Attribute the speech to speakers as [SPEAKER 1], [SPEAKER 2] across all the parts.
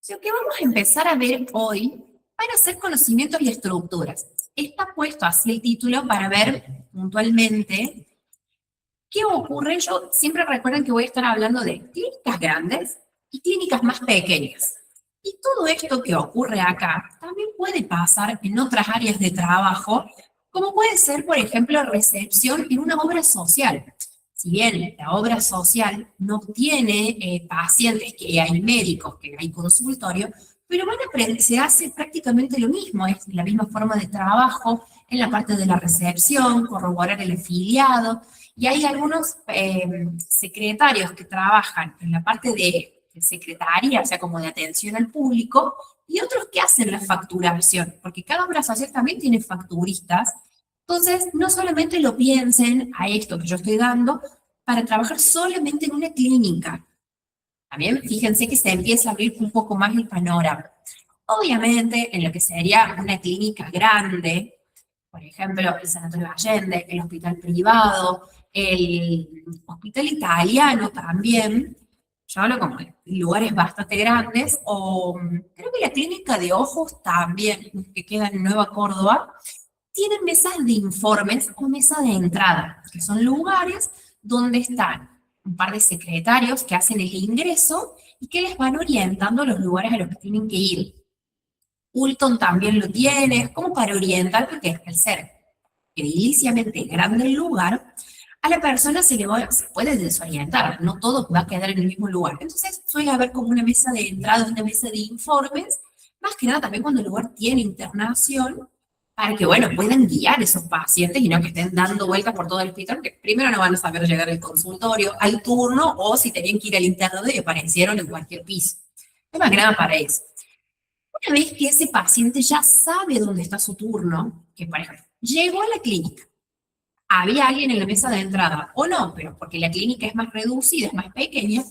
[SPEAKER 1] Lo que vamos a empezar a ver hoy van a ser conocimientos y estructuras. Está puesto así el título para ver puntualmente qué ocurre. Yo siempre recuerden que voy a estar hablando de clínicas grandes y clínicas más pequeñas. Y todo esto que ocurre acá también puede pasar en otras áreas de trabajo, como puede ser, por ejemplo, recepción en una obra social. Si bien la obra social no tiene pacientes, que hay médicos, que hay consultorio, pero se hace prácticamente lo mismo, es la misma forma de trabajo en la parte de la recepción, corroborar el afiliado, y hay algunos secretarios que trabajan en la parte de secretaría, o sea, como de atención al público, y otros que hacen la facturación, porque cada obra social también tiene facturistas. Entonces, no solamente lo piensen a esto que yo estoy dando para trabajar solamente en una clínica. También fíjense que se empieza a abrir un poco más el panorama. Obviamente, en lo que sería una clínica grande, por ejemplo, el Sanatorio Allende, el hospital privado, el hospital italiano también, yo hablo como de lugares bastante grandes, o creo que la clínica de ojos también, que queda en Nueva Córdoba, tienen mesas de informes o mesa de entrada, que son lugares donde están un par de secretarios que hacen el ingreso y que les van orientando a los lugares a los que tienen que ir. Ulton también lo tiene, es como para orientar, porque al ser ediliciamente grande el lugar, a la persona se puede desorientar, no todo va a quedar en el mismo lugar. Entonces suele haber como una mesa de entrada, una mesa de informes, más que nada también cuando el lugar tiene internación, para que, bueno, puedan guiar esos pacientes y no que estén dando vueltas por todo el hospital, que primero no van a saber llegar al consultorio, al turno, o si tenían que ir al interno y aparecieron en cualquier piso. Es más que nada para eso. Una vez que ese paciente ya sabe dónde está su turno, que por ejemplo, llegó a la clínica, había alguien en la mesa de entrada, o no, pero porque la clínica es más reducida, es más pequeña,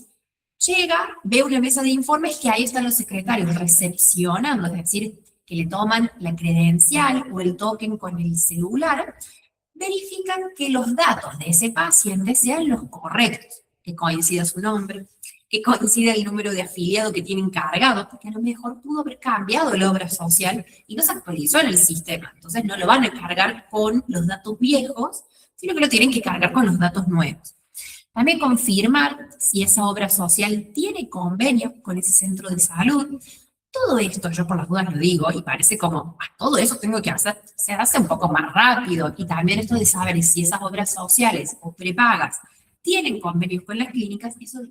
[SPEAKER 1] llega, ve una mesa de informes que ahí están los secretarios recepcionando, es decir, que le toman la credencial o el token con el celular, verifican que los datos de ese paciente sean los correctos, que coincida su nombre, que coincida el número de afiliado que tienen cargado, porque a lo mejor pudo haber cambiado la obra social y no se actualizó en el sistema. Entonces no lo van a cargar con los datos viejos, sino que lo tienen que cargar con los datos nuevos. También confirmar si esa obra social tiene convenio con ese centro de salud. Todo esto, yo por las dudas lo digo, y parece como, todo eso tengo que hacer, se hace un poco más rápido. Y también esto de saber si esas obras sociales o prepagas tienen convenios con las clínicas, eso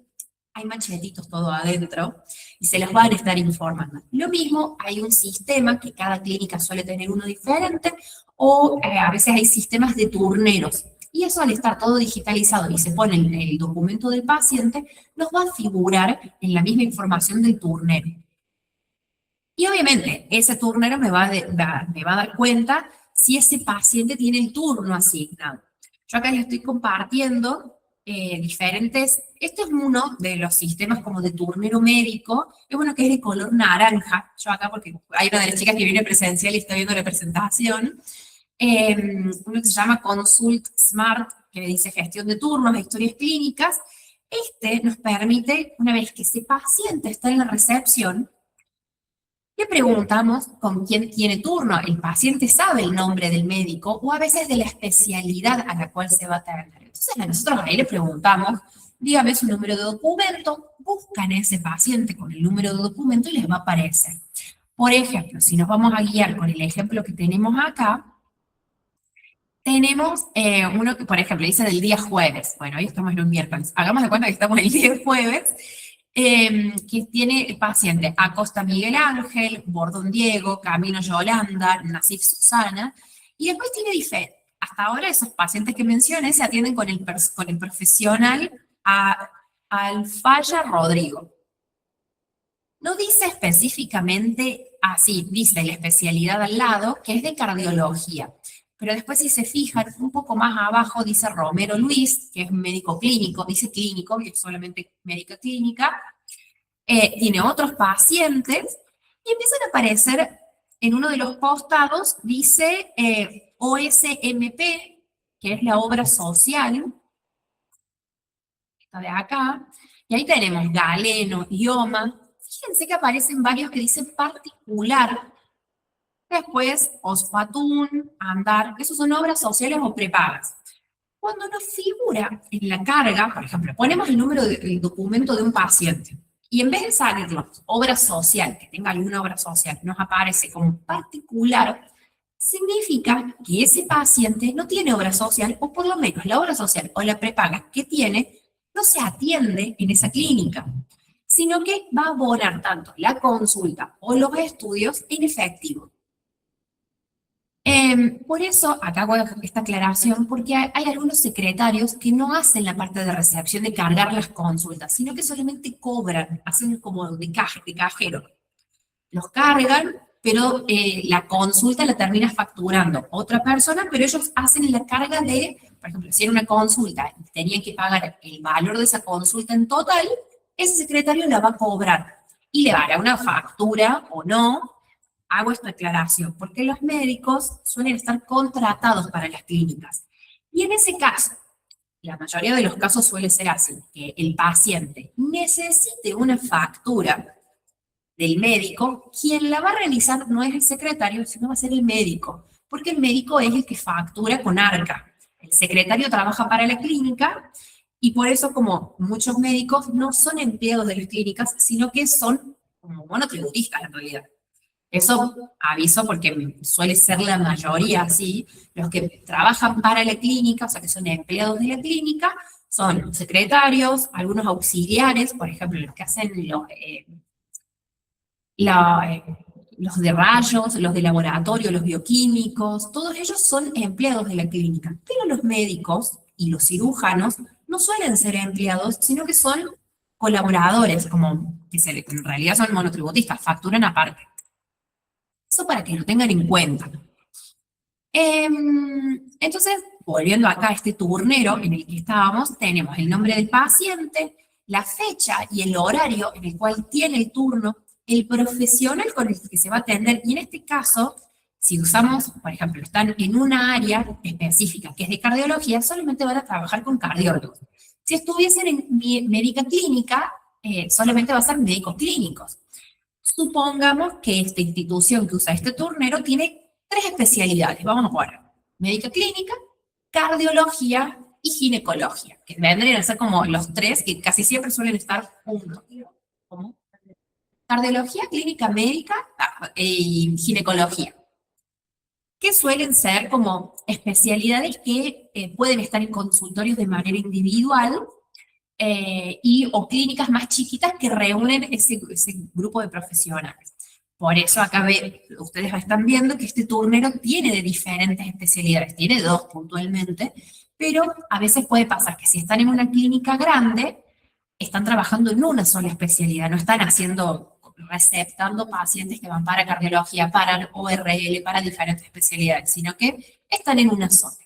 [SPEAKER 1] hay machetitos todo adentro y se los van a estar informando. Lo mismo, hay un sistema que cada clínica suele tener uno diferente, o a veces hay sistemas de turneros. Y eso, al estar todo digitalizado y se pone en el documento del paciente, nos va a figurar en la misma información del turnero. Y obviamente, ese turnero me va a dar cuenta si ese paciente tiene el turno asignado. Yo acá les estoy compartiendo diferentes, este es uno de los sistemas como de turnero médico, es bueno que es de color naranja, yo acá porque hay una de las chicas que viene presencial y está viendo la presentación, uno que se llama Consult Smart, que dice gestión de turnos, historias clínicas. Este nos permite, una vez que ese paciente está en la recepción, le preguntamos con quién tiene turno. El paciente sabe el nombre del médico o a veces de la especialidad a la cual se va a atender. Entonces a nosotros ahí le preguntamos, dígame su número de documento, buscan a ese paciente con el número de documento y les va a aparecer. Por ejemplo, si nos vamos a guiar con el ejemplo que tenemos acá, tenemos uno que, por ejemplo, dice del día jueves. Bueno, hoy estamos en un miércoles. Hagamos de cuenta que estamos el día jueves, que tiene el paciente Acosta Miguel Ángel, Bordón Diego, Camino Yolanda, Nasif Susana, y después tiene hasta ahora esos pacientes que mencioné se atienden con el profesional Alfaya Rodrigo. No dice específicamente así, dice la especialidad al lado, que es de cardiología. Pero después, si se fijan, un poco más abajo dice Romero Luis, que es médico clínico, dice clínico, que es solamente médica clínica. Tiene otros pacientes y empiezan a aparecer en uno de los costados, dice OSMP, que es la obra social, esta de acá, y ahí tenemos Galeno, IOMA, Fíjense que aparecen varios que dicen particular, después OSPATUN, ANDAR, esos son obras sociales o prepagas. Cuando nos figura en la carga, por ejemplo, ponemos el número del documento de un paciente y en vez de salirnos obra social, que tenga alguna obra social, nos aparece como particular, significa que ese paciente no tiene obra social, o por lo menos la obra social o la prepaga que tiene no se atiende en esa clínica, sino que va a abonar tanto la consulta o los estudios en efectivo. Por eso, acá hago esta aclaración, porque hay algunos secretarios que no hacen la parte de recepción de cargar las consultas, sino que solamente cobran, hacen como de cajero. Los cargan, pero la consulta la termina facturando otra persona, pero ellos hacen la carga de, por ejemplo, si era una consulta y tenían que pagar el valor de esa consulta en total, ese secretario la va a cobrar y le dará una factura o no. Hago esta aclaración porque los médicos suelen estar contratados para las clínicas. Y en ese caso, la mayoría de los casos suele ser así, que el paciente necesite una factura del médico, quien la va a realizar no es el secretario, sino va a ser el médico, porque el médico es el que factura con ARCA. El secretario trabaja para la clínica y por eso como muchos médicos no son empleados de las clínicas, sino que son como monotributistas en realidad. Eso aviso porque suele ser la mayoría así. Los que trabajan para la clínica, o sea, que son empleados de la clínica, son secretarios, algunos auxiliares, por ejemplo, los que hacen la- eh, los de rayos, los de laboratorio, los bioquímicos, todos ellos son empleados de la clínica. Pero los médicos y los cirujanos no suelen ser empleados, sino que son colaboradores, como que en realidad son monotributistas, facturan aparte. Eso para que lo tengan en cuenta. Entonces, volviendo acá a este turnero en el que estábamos, tenemos el nombre del paciente, la fecha y el horario en el cual tiene el turno, el profesional con el que se va a atender, y en este caso, si usamos, por ejemplo, están en una área específica que es de cardiología, solamente van a trabajar con cardiólogos. Si estuviesen en médica clínica, solamente va a ser médicos clínicos. Supongamos que esta institución que usa este turnero tiene tres especialidades. Vamos a ver: médica clínica, cardiología y ginecología, que vendrían a ser como los tres que casi siempre suelen estar juntos. ¿Cómo? Cardiología, clínica médica y ginecología, que suelen ser como especialidades que pueden estar en consultorios de manera individual o clínicas más chiquitas que reúnen ese grupo de profesionales. Por eso acá ustedes están viendo que este turnero tiene de diferentes especialidades, tiene dos puntualmente, pero a veces puede pasar que si están en una clínica grande, están trabajando en una sola especialidad, no están receptando pacientes que van para cardiología, para ORL, para diferentes especialidades, sino que están en una sola.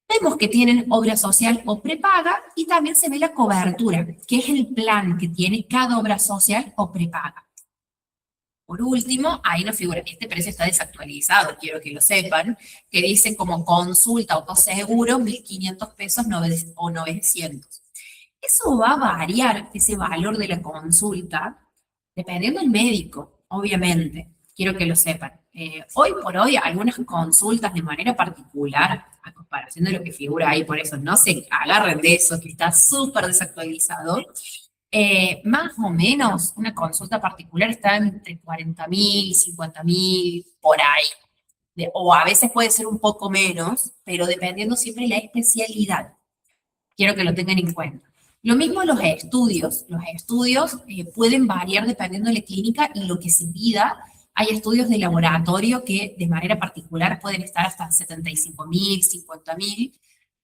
[SPEAKER 1] Vemos que tienen obra social o prepaga y también se ve la cobertura, que es el plan que tiene cada obra social o prepaga. Por último, ahí nos figura, este precio está desactualizado, quiero que lo sepan, que dice como consulta o coseguro 1.500 pesos o 900. Eso va a variar, ese valor de la consulta, dependiendo del médico, obviamente. Quiero que lo sepan. Hoy por hoy, algunas consultas de manera particular, a comparación de lo que figura ahí, por eso no se agarren de eso, que está súper desactualizado. Más o menos, una consulta particular está entre 40.000, 50.000, por ahí. O a veces puede ser un poco menos, pero dependiendo siempre de la especialidad. Quiero que lo tengan en cuenta. Lo mismo los estudios. Los estudios pueden variar dependiendo de la clínica y lo que se pida. Hay estudios de laboratorio que de manera particular pueden estar hasta 75.000, 50.000,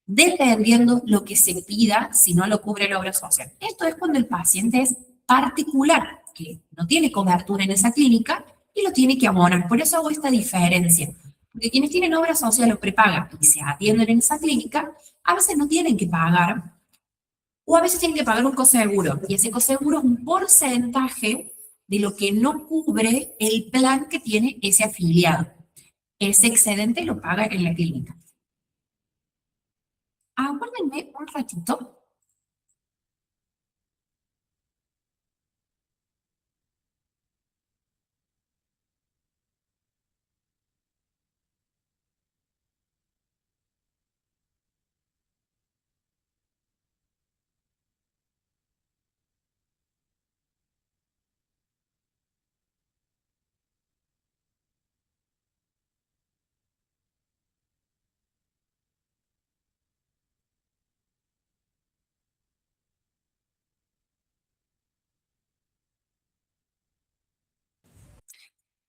[SPEAKER 1] dependiendo lo que se pida si no lo cubre la obra social. Esto es cuando el paciente es particular, que no tiene cobertura en esa clínica y lo tiene que abonar. Por eso hago esta diferencia. Porque quienes tienen obra social o prepaga y se atienden en esa clínica, a veces no tienen que pagar, o a veces tienen que pagar un coseguro, y ese coseguro es un porcentaje de lo que no cubre el plan que tiene ese afiliado. Ese excedente lo paga en la clínica. Aguárdenme un ratito.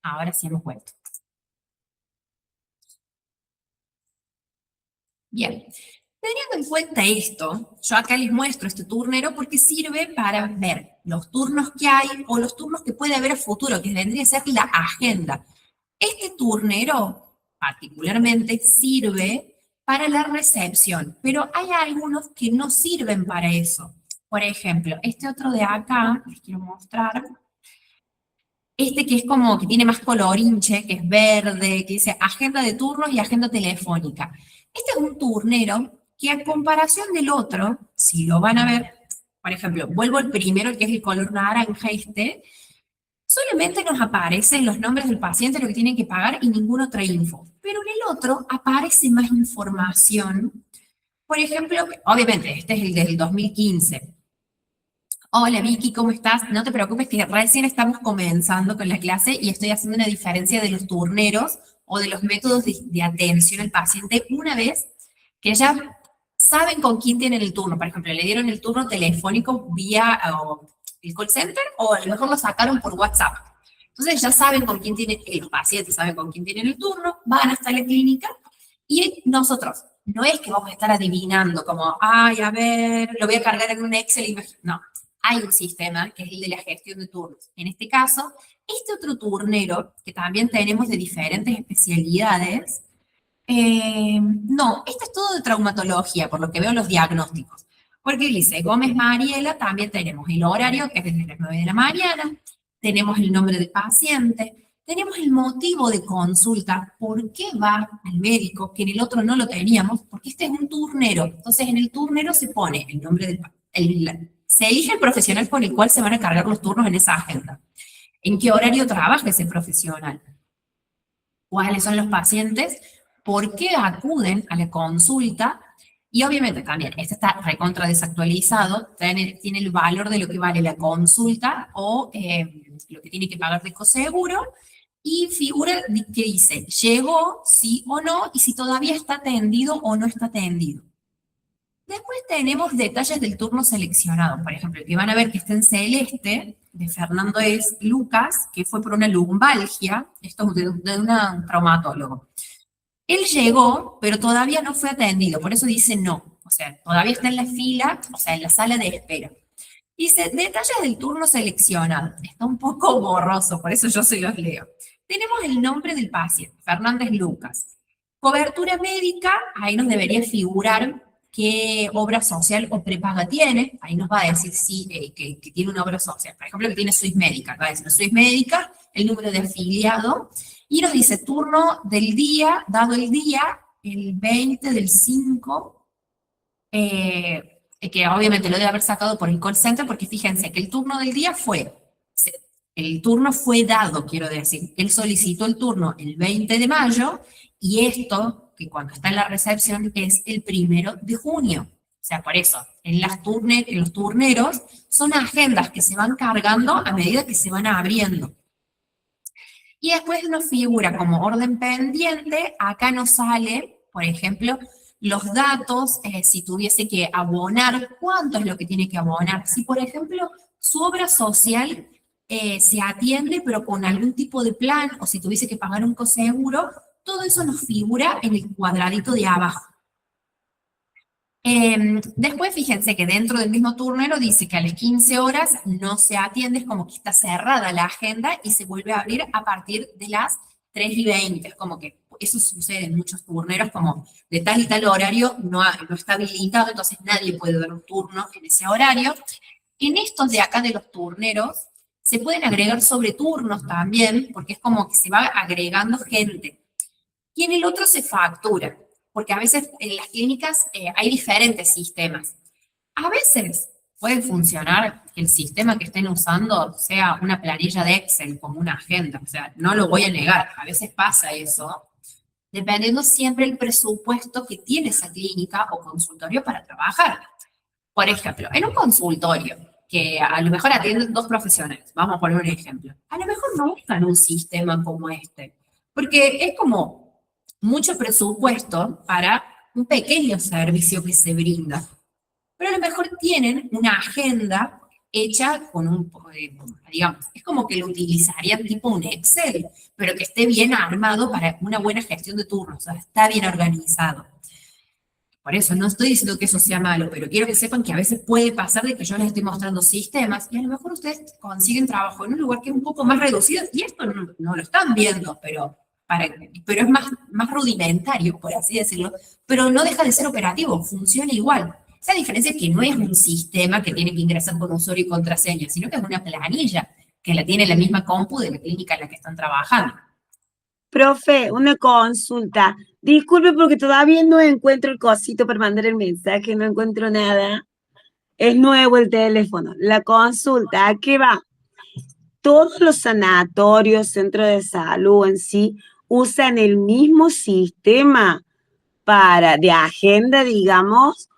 [SPEAKER 1] Ahora sí hemos vuelto. Bien, teniendo en cuenta esto, yo acá les muestro este turnero porque sirve para ver los turnos que hay o los turnos que puede haber a futuro, que vendría a ser la agenda. Este turnero particularmente sirve para la recepción, pero hay algunos que no sirven para eso. Por ejemplo, este otro de acá, les quiero mostrar, este que es como que tiene más colorinche, que es verde, que dice agenda de turnos y agenda telefónica. Este es un turnero que a comparación del otro, si lo van a ver, por ejemplo, vuelvo al primero, el que es el color naranja este, solamente nos aparecen los nombres del paciente, lo que tienen que pagar y ninguna otra info. Pero en el otro aparece más información. Por ejemplo, obviamente, este es el del 2015. Hola Vicky, ¿cómo estás? No te preocupes que recién estamos comenzando con la clase y estoy haciendo una diferencia de los turneros o de los métodos de atención al paciente una vez que ya saben con quién tienen el turno. Por ejemplo, le dieron el turno telefónico vía el call center o a lo mejor lo sacaron por WhatsApp. Entonces ya saben con quién tienen, los pacientes saben con quién tienen el turno, van hasta la clínica y nosotros, no es que vamos a estar adivinando como, ay, a ver, lo voy a cargar en un Excel y no. Hay un sistema que es el de la gestión de turnos. En este caso, este otro turnero, que también tenemos de diferentes especialidades, no, este es todo de traumatología, por lo que veo los diagnósticos. Porque dice Gómez Mariela, también tenemos el horario, que es desde las 9 de la mañana, tenemos el nombre del paciente, tenemos el motivo de consulta, por qué va al médico, que en el otro no lo teníamos, porque este es un turnero. Entonces, en el turnero se pone el nombre del se elige el profesional con el cual se van a cargar los turnos en esa agenda. ¿En qué horario trabaja ese profesional? ¿Cuáles son los pacientes? ¿Por qué acuden a la consulta? Y obviamente también, este está recontra desactualizado, tiene el valor de lo que vale la consulta o lo que tiene que pagar de coseguro, y figura que dice, llegó, sí o no, y si todavía está atendido o no está atendido. Después tenemos detalles del turno seleccionado. Por ejemplo, el que van a ver que está en celeste, de Fernando es Lucas, que fue por una lumbalgia, esto es de un traumatólogo. Él llegó, pero todavía no fue atendido, por eso dice no. O sea, todavía está en la fila, o sea, en la sala de espera. Dice, detalles del turno seleccionado. Está un poco borroso, por eso yo se los leo. Tenemos el nombre del paciente, Fernández Lucas. Cobertura médica, ahí nos debería figurar qué obra social o prepaga tiene. Ahí nos va a decir si que tiene una obra social. Por ejemplo, que tiene Swiss Médica. Va a decir Swiss Médica, el número de afiliado. Y nos dice turno del día, dado el día, el 20 del 5, que obviamente lo debe haber sacado por el call center, porque fíjense que el turno del día el turno fue dado, quiero decir. Él solicitó el turno el 20 de mayo y esto, que cuando está en la recepción, es el 1 de junio. O sea, por eso, en los turneros son agendas que se van cargando a medida que se van abriendo. Y después nos figura como orden pendiente, acá nos sale, por ejemplo, los datos, si tuviese que abonar, cuánto es lo que tiene que abonar. Si, por ejemplo, su obra social se atiende, pero con algún tipo de plan, o si tuviese que pagar un coseguro, todo eso nos figura en el cuadradito de abajo. Después, fíjense que dentro del mismo turnero dice que a las 15 horas no se atiende, es como que está cerrada la agenda y se vuelve a abrir a partir de las 3:20. Es como que eso sucede en muchos turneros, como de tal y tal horario no está habilitado, entonces nadie puede dar un turno en ese horario. En estos de acá de los turneros se pueden agregar sobreturnos también, porque es como que se va agregando gente. Y en el otro se factura, porque a veces en las clínicas hay diferentes sistemas. A veces puede funcionar que el sistema que estén usando sea una planilla de Excel como una agenda, o sea, no lo voy a negar, a veces pasa eso, dependiendo siempre el presupuesto que tiene esa clínica o consultorio para trabajar. Por ejemplo, en un consultorio que a lo mejor atienden dos profesionales, vamos a poner un ejemplo, a lo mejor no buscan un sistema como este, porque es como mucho presupuesto para un pequeño servicio que se brinda. Pero a lo mejor tienen una agenda hecha con digamos, es como que lo utilizarían tipo un Excel, pero que esté bien armado para una buena gestión de turnos, o sea, está bien organizado. Por eso, no estoy diciendo que eso sea malo, pero quiero que sepan que a veces puede pasar de que yo les estoy mostrando sistemas y a lo mejor ustedes consiguen trabajo en un lugar que es un poco más reducido y esto no lo están viendo, pero es más rudimentario, por así decirlo, pero no deja de ser operativo, funciona igual. Esa diferencia es que no es un sistema que tiene que ingresar con usuario y contraseña, sino que es una planilla que la tiene la misma compu de la clínica en la que están trabajando.
[SPEAKER 2] Profe, una consulta. Disculpe porque todavía no encuentro el cosito para mandar el mensaje, no encuentro nada. Es nuevo el teléfono. La consulta, ¿a qué va? Todos los sanatorios, centros de salud en sí, usan el mismo sistema de agenda, digamos,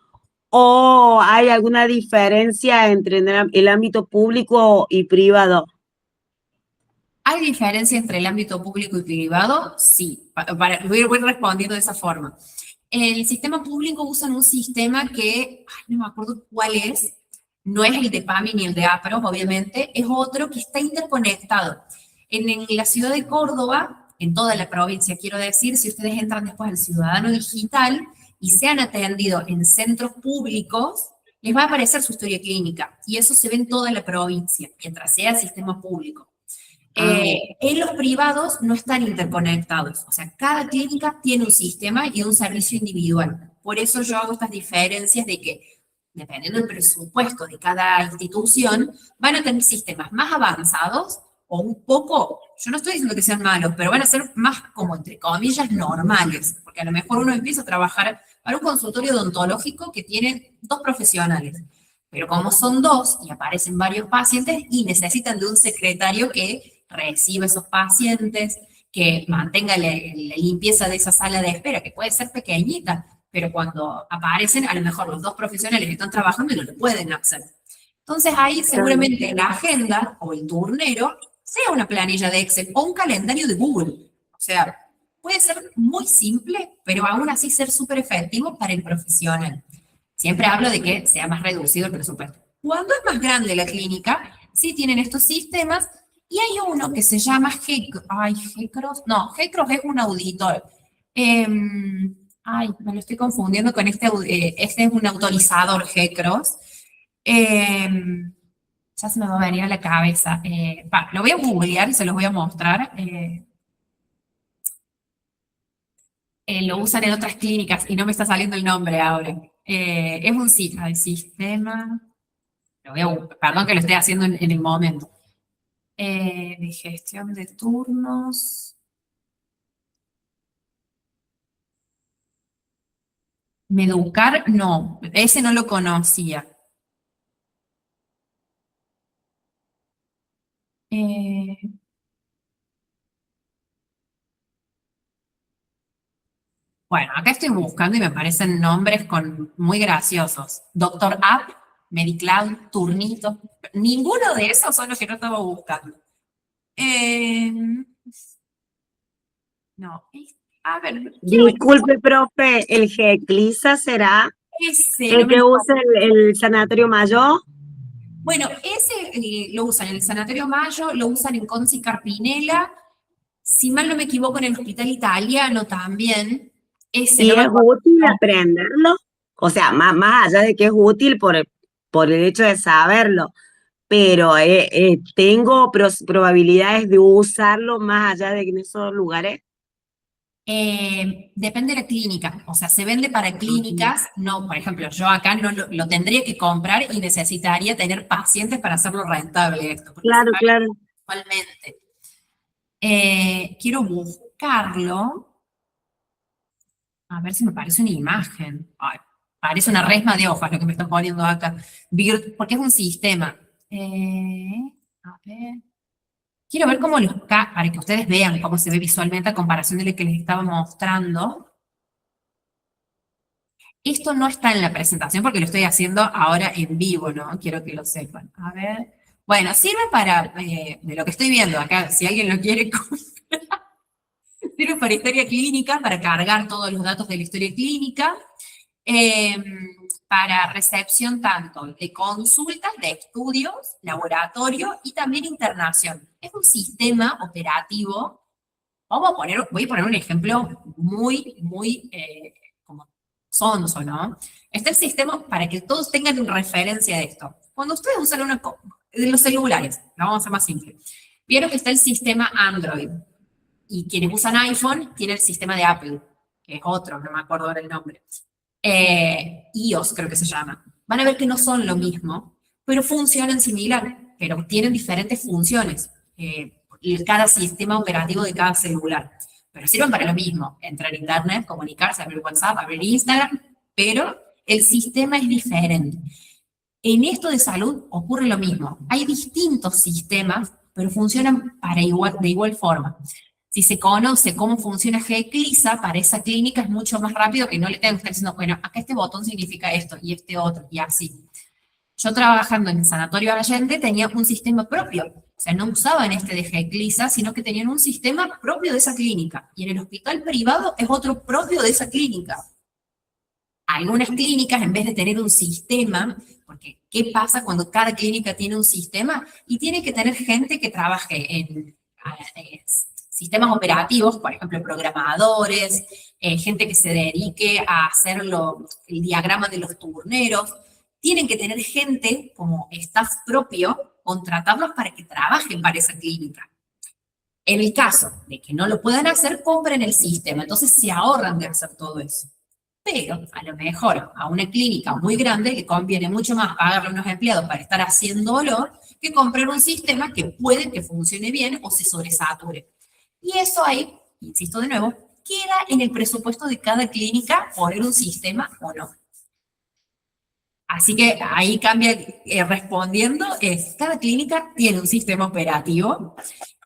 [SPEAKER 2] o hay alguna diferencia entre el ámbito público y privado.
[SPEAKER 1] ¿Hay diferencia entre el ámbito público y privado? Sí, voy respondiendo de esa forma. El sistema público usa un sistema que, ay, no me acuerdo cuál es, no es el de PAMI ni el de APRO, obviamente, es otro que está interconectado. En la ciudad de Córdoba, en toda la provincia, quiero decir, si ustedes entran después al Ciudadano Digital y se han atendido en centros públicos, les va a aparecer su historia clínica y eso se ve en toda la provincia, mientras sea sistema público. En los privados no están interconectados, o sea, cada clínica tiene un sistema y un servicio individual. Por eso yo hago estas diferencias de que, dependiendo del presupuesto de cada institución, van a tener sistemas más avanzados o un poco, yo no estoy diciendo que sean malos, pero van a ser más como, entre comillas, normales, porque a lo mejor uno empieza a trabajar para un consultorio odontológico que tiene 2 profesionales. Pero como son 2 y aparecen varios pacientes y necesitan de un secretario que reciba esos pacientes, que mantenga la limpieza de esa sala de espera, que puede ser pequeñita, pero cuando aparecen, a lo mejor los 2 profesionales que están trabajando no lo pueden hacer. Entonces ahí seguramente la agenda o el turnero sea una planilla de Excel o un calendario de Google. O sea, puede ser muy simple, pero aún así ser súper efectivo para el profesional. Siempre hablo de que sea más reducido el presupuesto. Cuando es más grande la clínica, sí tienen estos sistemas y hay uno que se llama GECROS. No, GECROS es un auditor. Me lo estoy confundiendo con este es un autorizador GECROS. Ya se me va a venir a la cabeza. Lo voy a googlear y se los voy a mostrar. Lo usan en otras clínicas y no me está saliendo el nombre ahora. Es un sistema. Perdón que lo esté haciendo en el momento. De gestión de turnos. Meducar, no, ese no lo conocía. Bueno, acá estoy buscando y me aparecen nombres muy graciosos. Doctor App, Medicloud, Turnito. Ninguno de esos son los que yo estaba buscando. No, a ver, quiero ver
[SPEAKER 2] Disculpe, profe, ¿el GECLISA será
[SPEAKER 1] ese.
[SPEAKER 2] el que usa el Sanatorio Mayor?
[SPEAKER 1] Bueno, ese lo usan en el Sanatorio Mayo, lo usan en Conci Carpinela, si mal no me equivoco, en el Hospital Italiano también. Ese,
[SPEAKER 2] ¿Y
[SPEAKER 1] no me
[SPEAKER 2] es
[SPEAKER 1] acuerdo.
[SPEAKER 2] útil aprenderlo? O sea, más allá de que es útil por el hecho de saberlo, pero tengo probabilidades de usarlo más allá de que en esos lugares.
[SPEAKER 1] Depende de la clínica, o sea, se vende para clínicas, no, por ejemplo, yo acá no lo tendría que comprar y necesitaría tener pacientes para hacerlo rentable esto, porque se
[SPEAKER 2] Claro,
[SPEAKER 1] paga
[SPEAKER 2] claro.
[SPEAKER 1] mensualmente. Quiero buscarlo, a ver si me parece una imagen. Ay, parece una resma de hojas lo que me están poniendo acá, porque es un sistema. A ver. Quiero ver cómo para que ustedes vean cómo se ve visualmente a comparación de lo que les estaba mostrando. Esto no está en la presentación porque lo estoy haciendo ahora en vivo, ¿no? Quiero que lo sepan. A ver. Bueno, sirve para, de lo que estoy viendo acá, si alguien lo quiere, sirve para historia clínica, para cargar todos los datos de la historia clínica. Eh, para recepción tanto de consultas, de estudios, laboratorio y también internación. Es un sistema operativo. Voy a poner un ejemplo muy como sonso, ¿no? Está el sistema, para que todos tengan referencia de esto. Cuando ustedes usan de los celulares, lo vamos a hacer más simple. Vieron que está el sistema Android. Y quienes usan iPhone tienen el sistema de Apple, que es otro, no me acuerdo ahora el nombre. iOS creo que se llama. Van a ver que no son lo mismo, pero funcionan similar, pero tienen diferentes funciones. Cada sistema operativo de cada celular. Pero sirven para lo mismo, entrar a internet, comunicarse, abrir WhatsApp, abrir Instagram, pero el sistema es diferente. En esto de salud ocurre lo mismo. Hay distintos sistemas, pero funcionan de igual forma. Si se conoce cómo funciona GECLISA, para esa clínica es mucho más rápido que no le tengan que estar diciendo, bueno, acá este botón significa esto y este otro, y así. Yo trabajando en el Sanatorio Allende tenía un sistema propio. O sea, no usaban este de GECLISA, sino que tenían un sistema propio de esa clínica. Y en el hospital privado es otro propio de esa clínica. Algunas clínicas, en vez de tener un sistema, porque ¿qué pasa cuando cada clínica tiene un sistema? Y tiene que tener gente que trabaje en sistemas operativos, por ejemplo, programadores, gente que se dedique a hacer el diagrama de los turneros. Tienen que tener gente como staff propio, contratarlos para que trabajen para esa clínica. En el caso de que no lo puedan hacer, compren el sistema. Entonces se ahorran de hacer todo eso. Pero a lo mejor a una clínica muy grande le conviene mucho más pagarle a unos empleados para estar haciéndolo que comprar un sistema que puede que funcione bien o se sobresature. Y eso ahí, insisto de nuevo, queda en el presupuesto de cada clínica poner un sistema o no. Así que ahí cambia, respondiendo, cada clínica tiene un sistema operativo.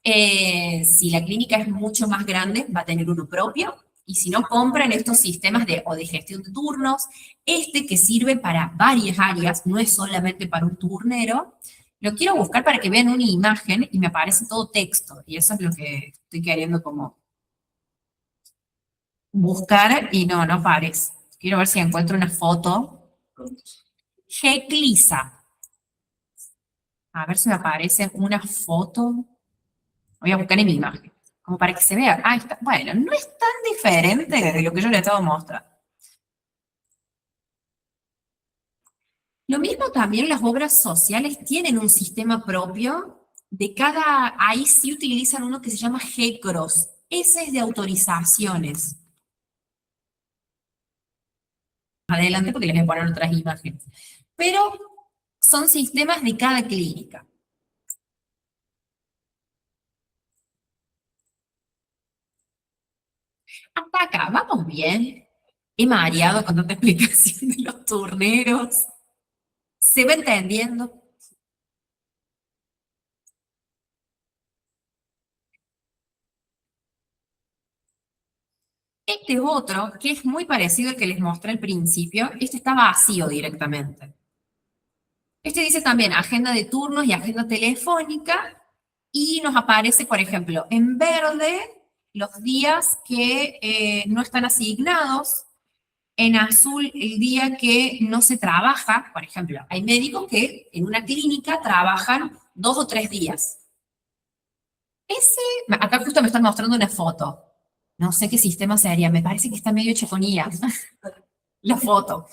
[SPEAKER 1] Si la clínica es mucho más grande, va a tener uno propio. Y si no, compran estos sistemas o de gestión de turnos, que sirve para varias áreas, no es solamente para un turnero. Lo quiero buscar para que vean una imagen y me aparece todo texto. Y eso es lo que estoy queriendo como buscar y no aparece. Quiero ver si encuentro una foto. GECLISA. A ver si me aparece una foto. Voy a buscar en mi imagen, como para que se vea. Ah, está. Bueno, no es tan diferente de lo que yo les estaba mostrando. Lo mismo también las obras sociales tienen un sistema propio. Ahí sí utilizan uno que se llama GECROS. Ese es de autorizaciones. Adelante porque les voy a poner otras imágenes. Pero son sistemas de cada clínica. Hasta acá, vamos bien. He mareado con tanta explicación de los turneros. ¿Se va entendiendo? Este es otro que es muy parecido al que les mostré al principio. Este está vacío directamente. Este dice también agenda de turnos y agenda telefónica. Y nos aparece, por ejemplo, en verde los días que no están asignados. En azul, el día que no se trabaja. Por ejemplo, hay médicos que en una clínica trabajan 2 o 3 días. Acá justo me están mostrando una foto. No sé qué sistema sería, me parece que está medio hecho con IA, la foto.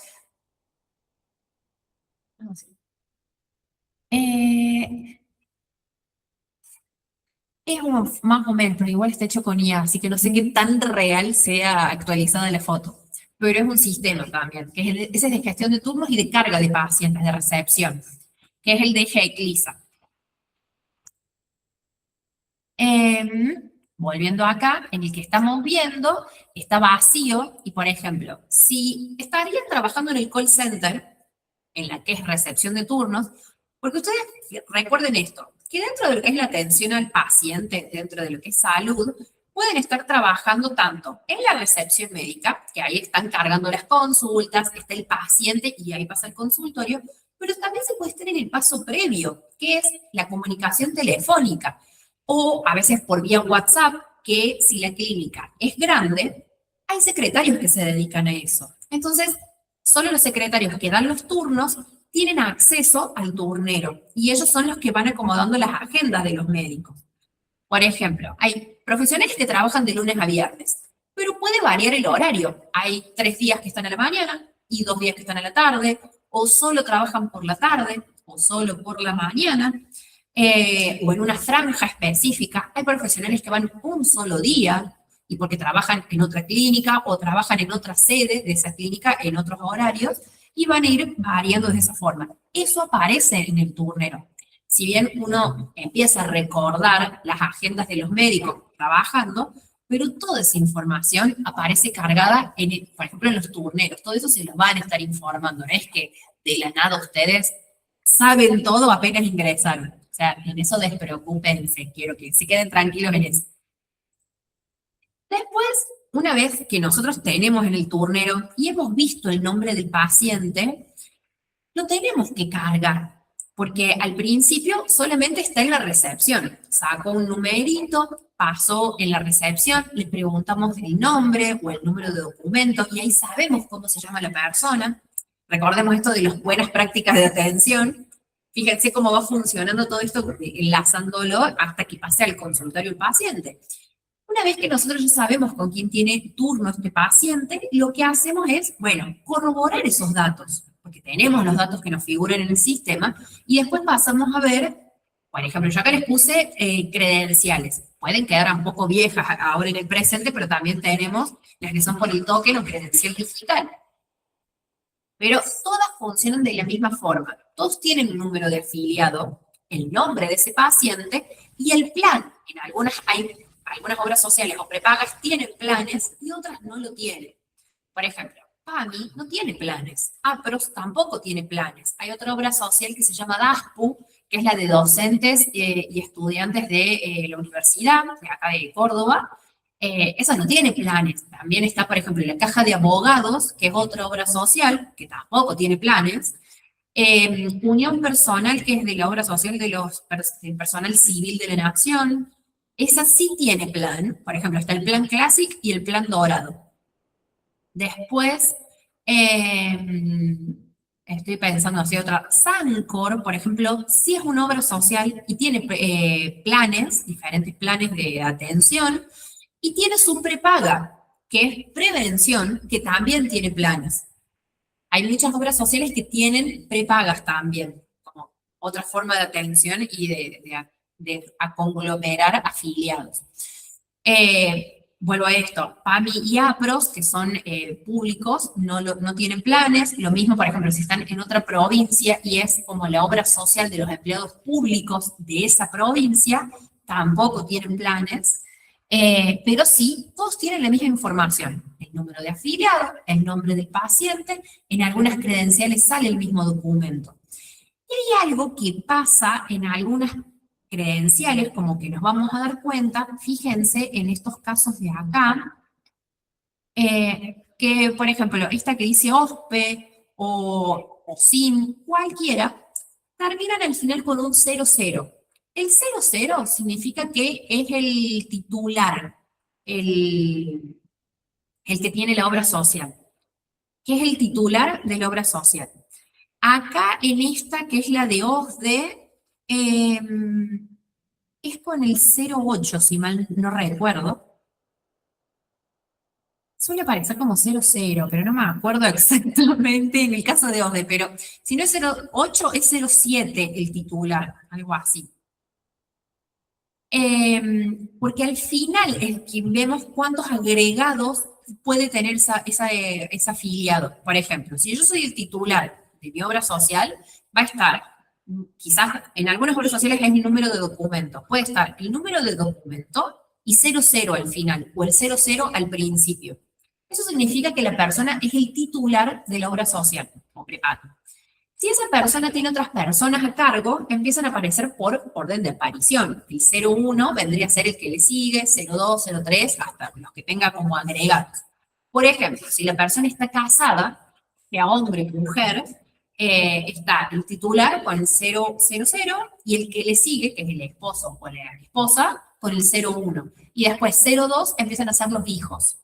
[SPEAKER 1] Es más o menos, pero igual está hecho con IA, así que no sé qué tan real sea actualizada la foto. Pero es un sistema también, ese es de gestión de turnos y de carga de pacientes, de recepción, que es el de GECLISA. Volviendo acá, en el que estamos viendo, está vacío y, por ejemplo, si estarían trabajando en el call center, en la que es recepción de turnos, porque ustedes recuerden esto, que dentro de lo que es la atención al paciente, dentro de lo que es salud, pueden estar trabajando tanto en la recepción médica, que ahí están cargando las consultas, está el paciente y ahí pasa el consultorio, pero también se puede estar en el paso previo, que es la comunicación telefónica, o a veces por vía WhatsApp, que si la clínica es grande, hay secretarios que se dedican a eso. Entonces, Solo los secretarios que dan los turnos tienen acceso al turnero y ellos son los que van acomodando las agendas de los médicos. Por ejemplo, hay profesionales que trabajan de lunes a viernes, pero puede variar el horario. Hay 3 días que están a la mañana y 2 días que están a la tarde, o solo trabajan por la tarde, o solo por la mañana, o en una franja específica. Hay profesionales que van un solo día y porque trabajan en otra clínica o trabajan en otra sede de esa clínica en otros horarios y van a ir variando de esa forma. Eso aparece en el turnero. Si bien uno empieza a recordar las agendas de los médicos trabajando, pero toda esa información aparece cargada, por ejemplo, en los turneros. Todo eso se los van a estar informando. No es que de la nada ustedes saben todo apenas ingresaron. O sea, en eso despreocúpense. Quiero que se queden tranquilos en eso. Después, una vez que nosotros tenemos en el turnero y hemos visto el nombre del paciente, lo tenemos que cargar. Porque al principio solamente está en la recepción. Sacó un numerito, pasó en la recepción, le preguntamos el nombre o el número de documento y ahí sabemos cómo se llama la persona. Recordemos esto de las buenas prácticas de atención. Fíjense cómo va funcionando todo esto, enlazándolo hasta que pase al consultorio el paciente. Una vez que nosotros ya sabemos con quién tiene turno este paciente, lo que hacemos es, bueno, corroborar esos datos, porque tenemos los datos que nos figuran en el sistema, y después pasamos a ver, por ejemplo, yo acá les puse credenciales. Pueden quedar un poco viejas ahora en el presente, pero también tenemos las que son por el token o credencial digital. Pero todas funcionan de la misma forma. Todos tienen un número de afiliado, el nombre de ese paciente y el plan. En algunas obras sociales o prepagas tienen planes y otras no lo tienen. Por ejemplo, PAMI no tiene planes, APROS tampoco tiene planes. Hay otra obra social que se llama DASPU, que es la de docentes y estudiantes de la universidad, de acá de Córdoba. Esa no tiene planes. También está, por ejemplo, la Caja de Abogados, que es otra obra social, que tampoco tiene planes. Unión Personal, que es de la obra social del personal civil de la Nación. Esa sí tiene plan. Por ejemplo, está el plan Classic y el plan Dorado. Después, estoy pensando así otra. Sancor, por ejemplo, sí es una obra social y tiene planes, diferentes planes de atención, y tiene su prepaga, que es prevención, que también tiene planes. Hay muchas obras sociales que tienen prepagas también, como otra forma de atención y de conglomerar afiliados. Vuelvo a esto, PAMI y APROS, que son públicos, no tienen planes. Lo mismo, por ejemplo, si están en otra provincia y es como la obra social de los empleados públicos de esa provincia, tampoco tienen planes. Pero sí, todos tienen la misma información. El número de afiliados, el nombre del paciente, en algunas credenciales sale el mismo documento. Y hay algo que pasa en algunas credenciales, como que nos vamos a dar cuenta, fíjense en estos casos de acá, que por ejemplo, esta que dice OSPE o SIN, cualquiera, terminan al final con un 00. El 00 significa que es el titular, el que tiene la obra social, que es el titular de la obra social. Acá en esta, que es la de OSDE, es con el 08, si mal no recuerdo. Suele aparecer como 00, pero no me acuerdo exactamente en el caso de OSDE, pero si no es 08, es 07 el titular, algo así. Porque al final es que vemos cuántos agregados puede tener ese afiliado. Por ejemplo, si yo soy el titular de mi obra social, va a estar, quizás en algunas obras sociales es el número de documento, puede estar el número de documento y 00 al final, o el 00 al principio. Eso significa que la persona es el titular de la obra social, o prepago. Si esa persona tiene otras personas a cargo, empiezan a aparecer por orden de aparición. El 01 vendría a ser el que le sigue, 02, 03, hasta los que tenga como agregados. Por ejemplo, si la persona está casada, sea hombre o mujer, está el titular con el 000 y el que le sigue, que es el esposo o la esposa, con el 01. Y después 02 empiezan a ser los hijos.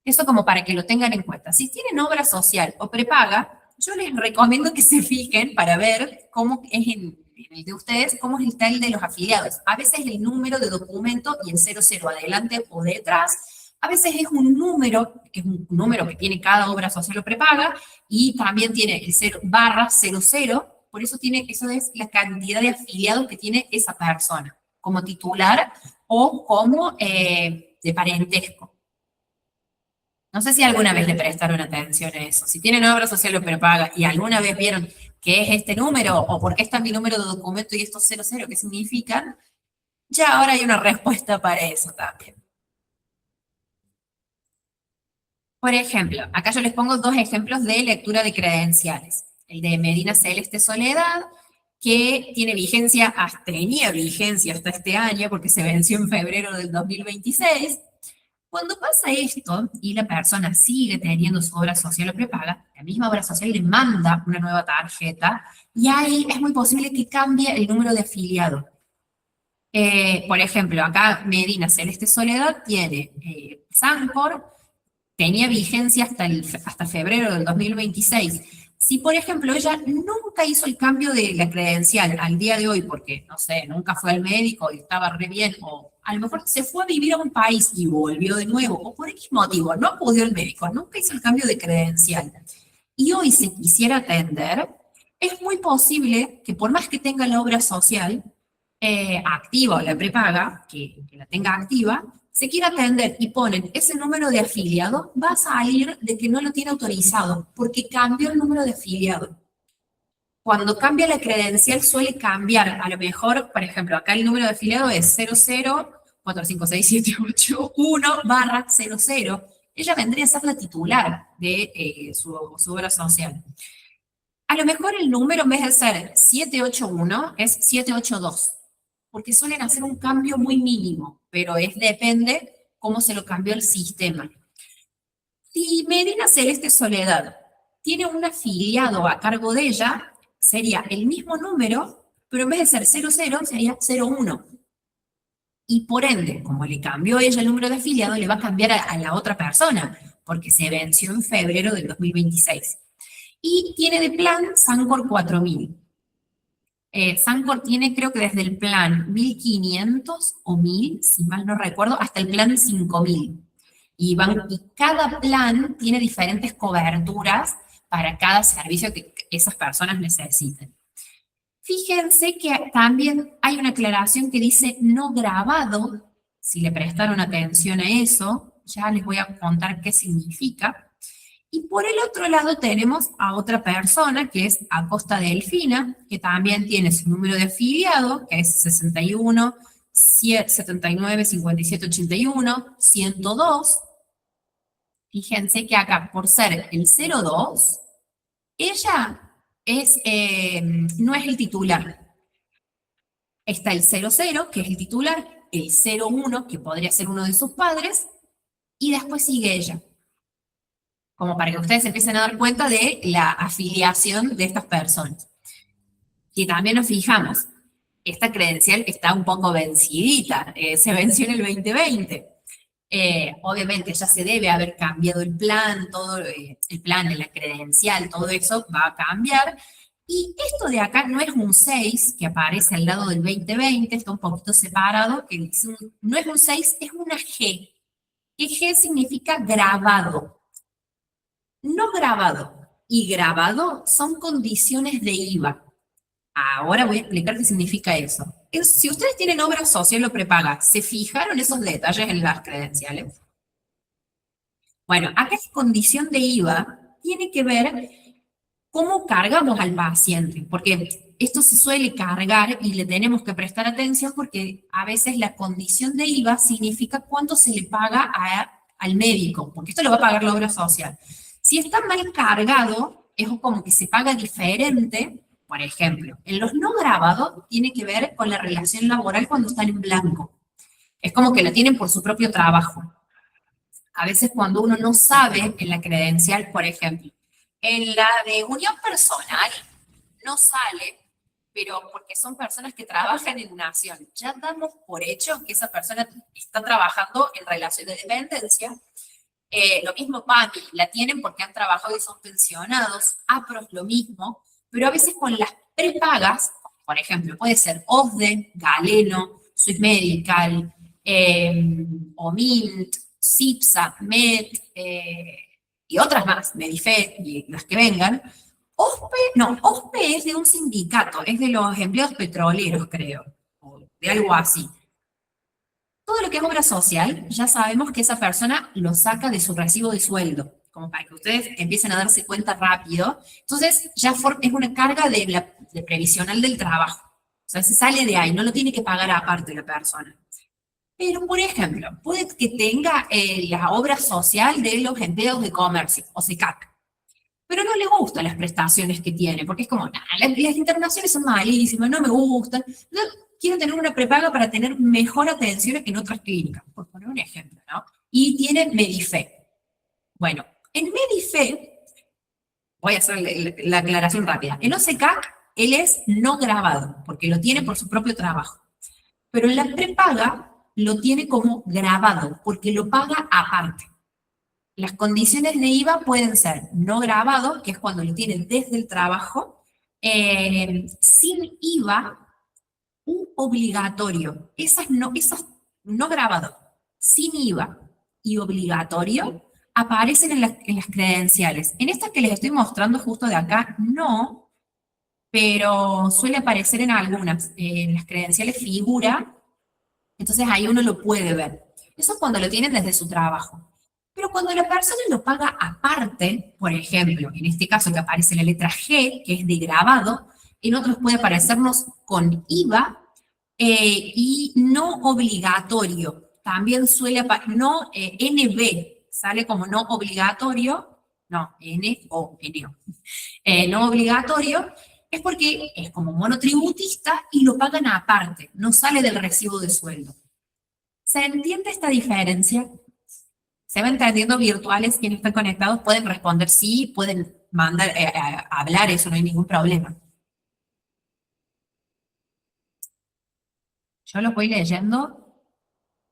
[SPEAKER 1] Eso como para que lo tengan en cuenta. Si tienen obra social o prepaga, yo les recomiendo que se fijen para ver cómo es en el de ustedes, cómo es el de los afiliados. A veces el número de documento y el 00 adelante o detrás. A veces es un número, que es un número que tiene cada obra social o prepaga, y también tiene el 0 barra 00, por eso tiene, eso es la cantidad de afiliados que tiene esa persona, como titular o como de parentesco. No sé si alguna vez le prestaron atención a eso. Si tienen obra social o prepaga y alguna vez vieron qué es este número o por qué está mi número de documento y estos 00, ¿qué significan? Ya ahora hay una respuesta para eso también. Por ejemplo, acá yo les pongo dos ejemplos de lectura de credenciales. El de Medina Celeste Soledad, que tiene vigencia, tenía vigencia hasta este año porque se venció en febrero del 2026. Cuando pasa esto y la persona sigue teniendo su obra social o prepaga, la misma obra social le manda una nueva tarjeta y ahí es muy posible que cambie el número de afiliado. Por ejemplo, acá Medina Celeste Soledad tiene Sancor, tenía vigencia hasta febrero del 2026. Si, por ejemplo, ella nunca hizo el cambio de la credencial al día de hoy, porque, no sé, nunca fue al médico y estaba re bien, o a lo mejor se fue a vivir a un país y volvió de nuevo, o por X motivo, no acudió al médico, nunca hizo el cambio de credencial, y hoy se quisiera atender, es muy posible que por más que tenga la obra social activa o la prepaga, que la tenga activa, se quiera atender y ponen ese número de afiliado, va a salir de que no lo tiene autorizado, porque cambió el número de afiliado. Cuando cambia la credencial suele cambiar, a lo mejor, por ejemplo, acá el número de afiliado es 00456781 barra 00. Ella vendría a ser la titular de su obra social. A lo mejor el número en vez de ser 781 es 782, porque suelen hacer un cambio muy mínimo, pero depende cómo se lo cambió el sistema. Si Medina Celeste Soledad tiene un afiliado a cargo de ella, sería el mismo número, pero en vez de ser 00 sería 01. Y por ende, como le cambió ella el número de afiliado, le va a cambiar a la otra persona, porque se venció en febrero del 2026. Y tiene de plan Sancor 4000. Sancor tiene, creo que desde el plan 1500 o 1000, si mal no recuerdo, hasta el plan 5000. Y cada plan tiene diferentes coberturas para cada servicio que esas personas necesiten. Fíjense que también hay una aclaración que dice no grabado. Si le prestaron atención a eso, ya les voy a contar qué significa. Y por el otro lado tenemos a otra persona, que es Acosta Delfina, que también tiene su número de afiliado, que es 61 79 57 81 102. Fíjense que acá, por ser el 02, ella no es el titular. Está el 00, que es el titular, el 01, que podría ser uno de sus padres, y después sigue ella, como para que ustedes empiecen a dar cuenta de la afiliación de estas personas. Y también nos fijamos, esta credencial está un poco vencidita, se venció en el 2020. Obviamente ya se debe haber cambiado el plan, todo el plan de la credencial, todo eso va a cambiar. Y esto de acá no es un 6 que aparece al lado del 2020, está un poquito separado, que no es un 6, es una G. ¿Qué G significa grabado? No grabado y grabado son condiciones de IVA. Ahora voy a explicar qué significa eso. Si ustedes tienen obra social o prepaga, ¿se fijaron esos detalles en las credenciales? Bueno, acá es condición de IVA, tiene que ver cómo cargamos al paciente, porque esto se suele cargar y le tenemos que prestar atención porque a veces la condición de IVA significa cuánto se le paga al médico, porque esto lo va a pagar la obra social. Si está mal cargado, es como que se paga diferente. Por ejemplo, en los no grabados tiene que ver con la relación laboral cuando están en blanco. Es como que la tienen por su propio trabajo. A veces cuando uno no sabe en la credencial, por ejemplo, en la de unión personal no sale, pero porque son personas que trabajan en nación. Ya damos por hecho que esa persona está trabajando en relación de dependencia Lo mismo PAMI, la tienen porque han trabajado y son pensionados, APROS lo mismo, pero a veces con las prepagas, por ejemplo, puede ser OSDE, Galeno, Swiss Medical, OMINT, CIPSA, MED, y otras más, Medife y las que vengan. OSPE, no, OSPE es de un sindicato, es de los empleados petroleros, creo, o de algo así. Todo lo que es obra social, ya sabemos que esa persona lo saca de su recibo de sueldo, como para que ustedes empiecen a darse cuenta rápido. Entonces, ya es una carga de previsional del trabajo. O sea, se sale de ahí, no lo tiene que pagar aparte la persona. Pero, por ejemplo, puede que tenga la obra social de los empleados de comercio, o SECAC, pero no le gustan las prestaciones que tiene, porque es como, nah, las internaciones son malísimas, no me gustan. No, quiero tener una prepaga para tener mejor atención que en otras clínicas, por poner un ejemplo, ¿no? Y tiene Medife. Bueno, en Medife, voy a hacer la aclaración rápida, en OSECAC él es no grabado, porque lo tiene por su propio trabajo, pero en la prepaga lo tiene como grabado, porque lo paga aparte. Las condiciones de IVA pueden ser no grabado, que es cuando lo tienen desde el trabajo, sin IVA u obligatorio. Esas no grabado, sin IVA y obligatorio aparecen en las credenciales. En estas que les estoy mostrando justo de acá, no, pero suele aparecer en algunas. En las credenciales figura, entonces ahí uno lo puede ver. Eso es cuando lo tienen desde su trabajo. Pero cuando la persona lo paga aparte, por ejemplo, en este caso que aparece la letra G, que es de grabado, en otros puede aparecernos con IVA y no obligatorio. También suele aparecer, no NB, sale como no obligatorio, no, N-O, no obligatorio, es porque es como monotributista y lo pagan aparte, no sale del recibo de sueldo. ¿Se entiende esta diferencia? ¿Se va entendiendo virtuales quienes están conectados? Pueden responder sí, pueden mandar, hablar, eso no hay ningún problema. Yo los voy leyendo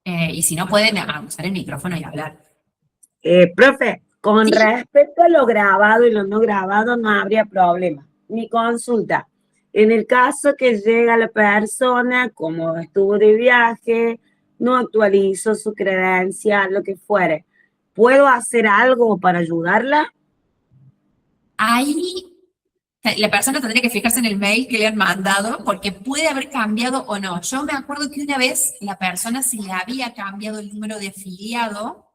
[SPEAKER 1] y si no pueden usar el micrófono y hablar.
[SPEAKER 2] Profe, con
[SPEAKER 1] Sí.
[SPEAKER 2] respecto a lo grabado y lo no grabado, no habría problema. Mi consulta, en el caso que llega la persona, como estuvo de viaje, no actualizó su credencial, lo que fuere, ¿puedo hacer algo para ayudarla?
[SPEAKER 1] Ahí la persona tendría que fijarse en el mail que le han mandado porque puede haber cambiado o no. Yo me acuerdo que una vez la persona se le había cambiado el número de afiliado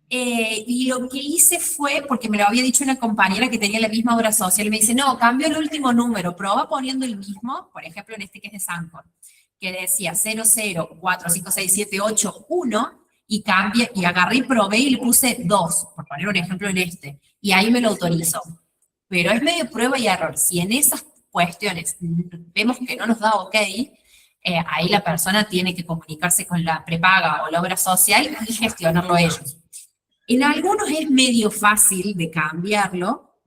[SPEAKER 1] y lo que hice fue, porque me lo había dicho una compañera que tenía la misma obra social, y me dice, no, cambió el último número, prueba poniendo el mismo, por ejemplo, en este que es de Sancor, que decía 00456781 y cambia, y agarré y probé y le puse 2, por poner un ejemplo en este, y ahí me lo autorizó. Pero es medio prueba y error. Si en esas cuestiones vemos que no nos da ok, ahí la persona tiene que comunicarse con la prepaga o la obra social y gestionarlo ellos. En algunos es medio fácil de cambiarlo,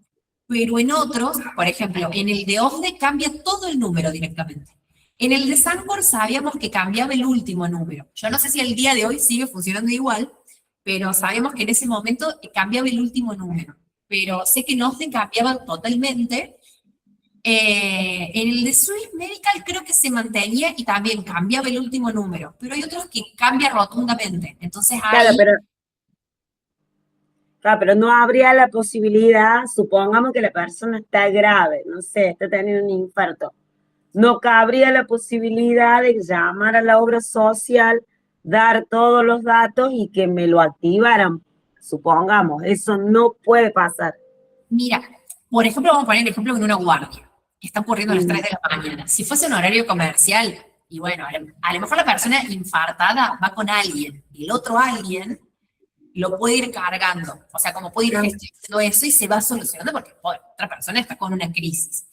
[SPEAKER 1] pero en otros, por ejemplo, en el de OSDE cambia todo el número directamente. En el de Sancor sabíamos que cambiaba el último número. Yo no sé si al día de hoy sigue funcionando igual, pero sabemos que en ese momento cambiaba el último número. Pero sé que en OSDE cambiaba totalmente. En el de Swiss Medical creo que se mantenía y también cambiaba el último número, pero hay otros que cambia rotundamente. Entonces ahí...
[SPEAKER 2] Claro, pero no habría la posibilidad, supongamos que la persona está grave, no sé, está teniendo un infarto. No cabría la posibilidad de llamar a la obra social, dar todos los datos y que me lo activaran. Supongamos, eso no puede pasar.
[SPEAKER 1] Mira, por ejemplo, vamos a poner el ejemplo en una guardia, que está ocurriendo a las 3 de la mañana. Si fuese un horario comercial, y bueno, a lo mejor la persona infartada va con alguien, y el otro alguien lo puede ir cargando, o sea, como puede ir gestionando eso y se va solucionando porque otra persona está con una crisis.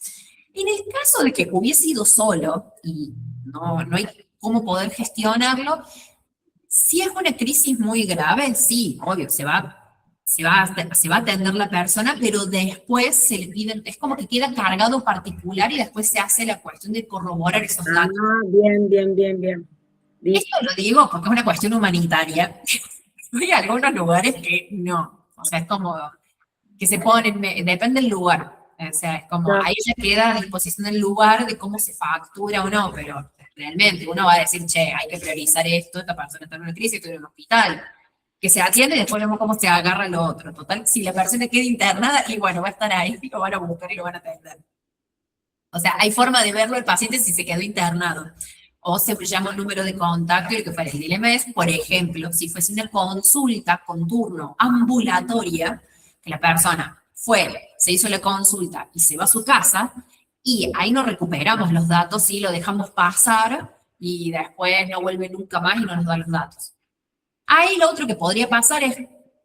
[SPEAKER 1] En el caso de que hubiese ido solo y no hay cómo poder gestionarlo, si es una crisis muy grave, sí, obvio, se va a atender la persona, pero después se le pide, es como que queda cargado particular y después se hace la cuestión de corroborar esos datos.
[SPEAKER 2] Bien.
[SPEAKER 1] Esto lo digo porque es una cuestión humanitaria. Hay algunos lugares que no, o sea, es como que se ponen, depende del lugar, o sea, es como,
[SPEAKER 2] No.
[SPEAKER 1] ahí ya queda a disposición del lugar de cómo se factura o no, pero realmente uno va a decir, che, hay que priorizar esto, esta persona está en una crisis, estoy en un hospital, que se atiende y después vemos cómo se agarra lo otro. Total, si la persona queda internada, y bueno, va a estar ahí, y lo van a buscar y lo van a atender. O sea, hay forma de verlo el paciente si se quedó internado. O se llama un número de contacto y lo que para el dilema es, por ejemplo, si fuese una consulta con turno ambulatoria, que la persona fue, se hizo la consulta y se va a su casa, y ahí no recuperamos los datos y lo dejamos pasar y después no vuelve nunca más y no nos da los datos. Ahí lo otro que podría pasar es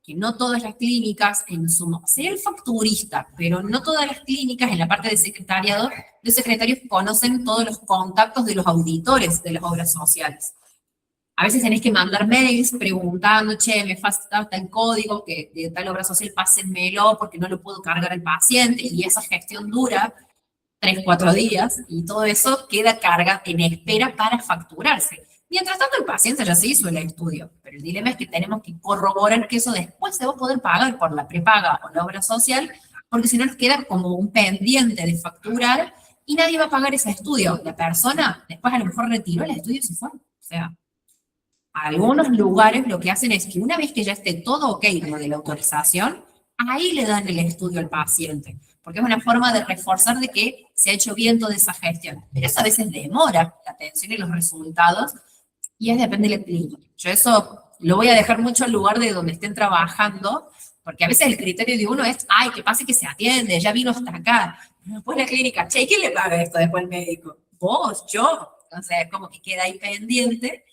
[SPEAKER 1] que no todas las clínicas, en su sería el facturista, pero no todas las clínicas en la parte de secretariado, los secretarios conocen todos los contactos de los auditores de las obras sociales. A veces tenés que mandar mails preguntando, che, me falta el código que de tal obra social, pásenmelo porque no lo puedo cargar al paciente, y esa gestión dura 3, 4 días, y todo eso queda carga en espera para facturarse. Mientras tanto, el paciente ya se hizo el estudio, pero el dilema es que tenemos que corroborar que eso después se va a poder pagar por la prepaga o la obra social, porque si no nos queda como un pendiente de facturar y nadie va a pagar ese estudio. La persona después a lo mejor retiró el estudio y se fue. O sea, algunos lugares lo que hacen es que una vez que ya esté todo ok lo de la autorización, ahí le dan el estudio al paciente, porque es una forma de reforzar de que se ha hecho bien toda esa gestión. Pero eso a veces demora la atención y los resultados, y es depende de la clínica. Yo eso lo voy a dejar mucho al lugar de donde estén trabajando, porque a veces el criterio de uno es, ay, que pase que se atiende, ya vino hasta acá. Pero después la clínica, che, ¿quién le paga esto después el médico? Vos, yo. Entonces es como que queda ahí pendiente.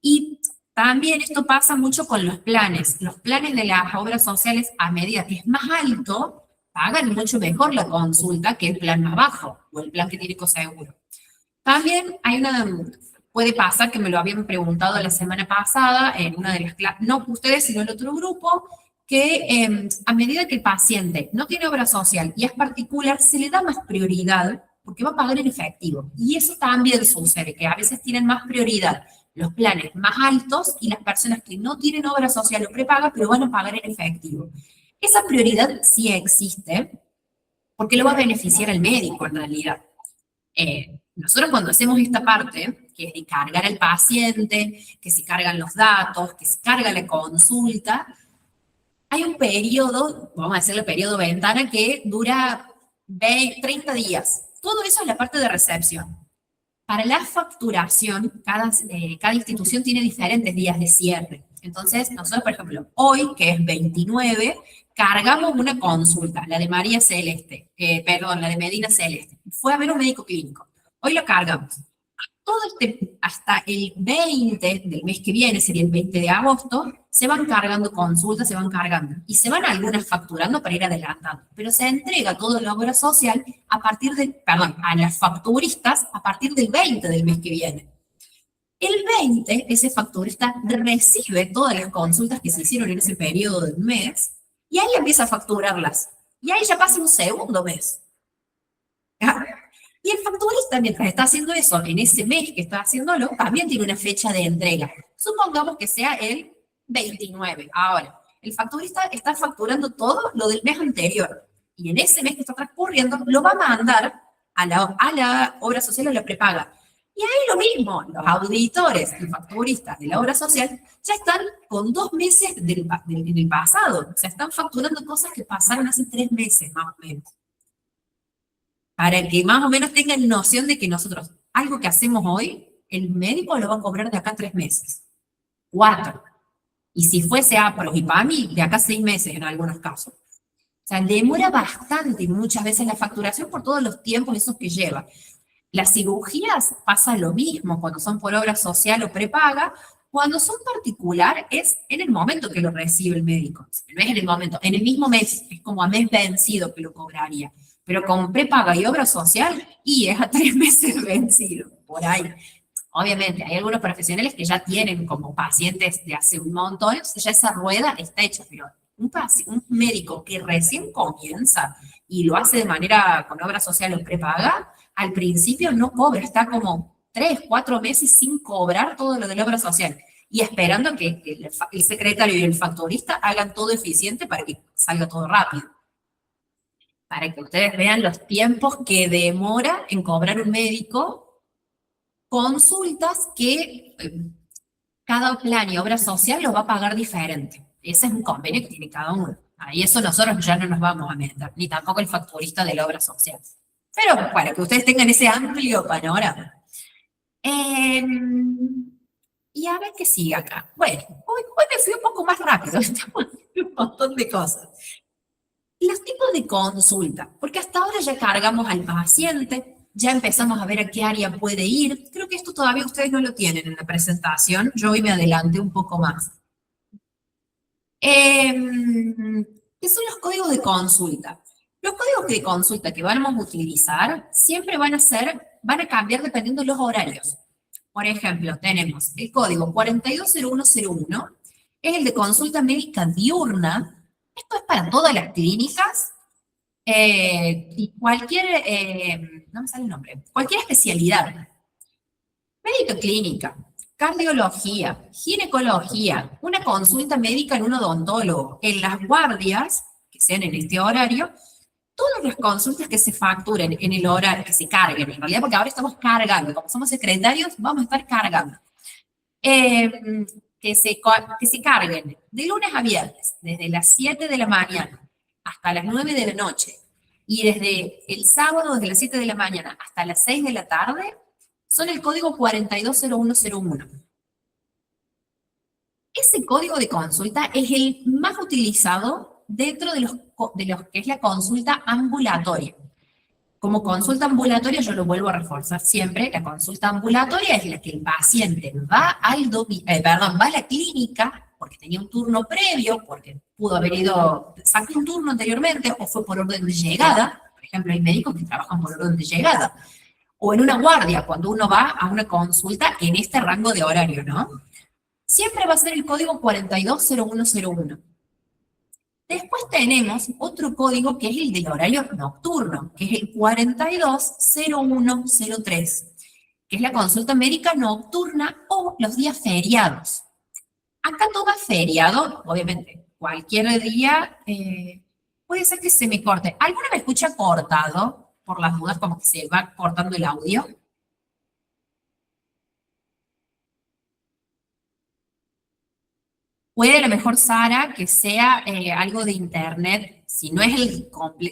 [SPEAKER 1] Y también esto pasa mucho con los planes. Los planes de las obras sociales, a medida que es más alto, pagan mucho mejor la consulta que el plan más bajo o el plan que tiene coseguro. También hay puede pasar que me lo habían preguntado la semana pasada en una de las clases, no ustedes, sino el otro grupo, que a medida que el paciente no tiene obra social y es particular, se le da más prioridad porque va a pagar en efectivo. Y eso también sucede, que a veces tienen más prioridad los planes más altos y las personas que no tienen obra social o prepaga, pero van a pagar en efectivo. Esa prioridad sí existe porque lo va a beneficiar al médico en realidad. Nosotros cuando hacemos esta parte, que es de cargar al paciente, que se cargan los datos, que se carga la consulta, hay un periodo, vamos a decirle periodo ventana, que dura 30 días. Todo eso es la parte de recepción. Para la facturación, cada institución tiene diferentes días de cierre. Entonces, nosotros, por ejemplo, hoy, que es 29, cargamos una consulta, la de María Celeste, la de Medina Celeste. Fue a ver un médico clínico. Hoy lo cargamos. Todo hasta el 20 del mes que viene, sería el 20 de agosto, se van cargando consultas, se van cargando. Y se van algunas facturando para ir adelantando. Pero se entrega toda la obra social a las facturistas a partir del 20 del mes que viene. El 20, ese facturista recibe todas las consultas que se hicieron en ese periodo del mes y ahí empieza a facturarlas. Y ahí ya pasa un segundo mes. ¿Ya? Y el facturista, mientras está haciendo eso, en ese mes que está haciéndolo, también tiene una fecha de entrega. Supongamos que sea el 29. Ahora, el facturista está facturando todo lo del mes anterior. Y en ese mes que está transcurriendo, lo va a mandar a la obra social o la prepaga. Y ahí lo mismo, los auditores y facturistas de la obra social ya están con 2 meses del pasado. O sea, están facturando cosas que pasaron hace 3 meses, más o menos. Para que más o menos tengan noción de que nosotros, algo que hacemos hoy, el médico lo va a cobrar de acá 3 meses, 4. Y si fuese APROS y PAMI, de acá 6 meses en algunos casos. O sea, demora bastante muchas veces la facturación por todos los tiempos esos que lleva. Las cirugías pasa lo mismo cuando son por obra social o prepaga. Cuando son particular es en el momento que lo recibe el médico. No es en el momento, en el mismo mes, es como a mes vencido que lo cobraría. Pero con prepaga y obra social, y es a 3 meses vencido, por ahí. Obviamente, hay algunos profesionales que ya tienen como pacientes de hace un montón, entonces ya esa rueda está hecha, pero un médico que recién comienza y lo hace de manera con obra social o prepaga, al principio no cobra, está como 3, 4 meses sin cobrar todo lo de la obra social. y esperando que el secretario y el facturista hagan todo eficiente para que salga todo rápido. Para que ustedes vean los tiempos que demora en cobrar un médico, consultas que cada plan y obra social lo va a pagar diferente. Ese es un convenio que tiene cada uno. Ahí eso nosotros ya no nos vamos a meter, ni tampoco el facturista de la obra social. Pero para que ustedes tengan ese amplio panorama. Y a ver qué sigue acá. Bueno, hoy me fui un poco más rápido, estamos haciendo un montón de cosas. Los tipos de consulta, porque hasta ahora ya cargamos al paciente, ya empezamos a ver a qué área puede ir. Creo que esto todavía ustedes no lo tienen en la presentación, yo hoy me adelanté un poco más. ¿Qué son los códigos de consulta? Los códigos de consulta que vamos a utilizar siempre van a cambiar dependiendo de los horarios. Por ejemplo, tenemos el código 420101, es el de consulta médica diurna. Esto es para todas las clínicas y no me sale el nombre, cualquier especialidad. Médica clínica, cardiología, ginecología, una consulta médica en un odontólogo, en las guardias, que sean en este horario, todas las consultas que se facturen en el horario, que se carguen, en realidad, porque ahora estamos cargando, como somos secretarios, vamos a estar cargando. Que se carguen de lunes a viernes, desde las 7 de la mañana hasta las 9 de la noche, y desde el sábado, desde las 7 de la mañana hasta las 6 de la tarde, son el código 420101. Ese código de consulta es el más utilizado dentro de los que es la consulta ambulatoria. Como consulta ambulatoria, yo lo vuelvo a reforzar siempre, la consulta ambulatoria es la que el paciente va a la clínica porque tenía un turno previo, porque pudo haber sacó un turno anteriormente o fue por orden de llegada. Por ejemplo, hay médicos que trabajan por orden de llegada. O en una guardia, cuando uno va a una consulta en este rango de horario, ¿no? Siempre va a ser el código 420101. Después tenemos otro código que es el del horario nocturno, que es el 420103, que es la consulta médica nocturna o los días feriados. Acá toma feriado, obviamente, cualquier día, puede ser que se me corte. ¿Alguna me escucha cortado? Por las dudas, como que se va cortando el audio. Puede a lo mejor, Sara, que sea algo de internet, si no es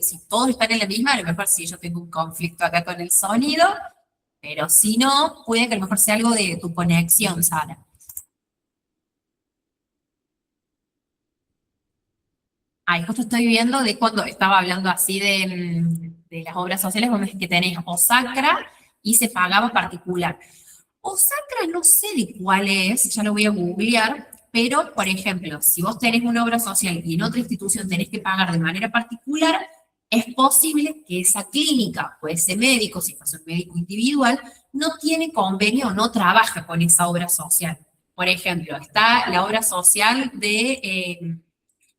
[SPEAKER 1] si todos están en la misma, a lo mejor sí yo tengo un conflicto acá con el sonido, pero si no, puede que a lo mejor sea algo de tu conexión, Sara. Ay, justo estoy viendo de cuando estaba hablando así de las obras sociales, vos me dijiste que tenés Osacra y se pagaba particular. Osacra no sé de cuál es, ya lo voy a googlear, pero, por ejemplo, si vos tenés una obra social y en otra institución tenés que pagar de manera particular, es posible que esa clínica o ese médico, si fuese un médico individual, no tiene convenio o no trabaja con esa obra social. Por ejemplo, está la obra social de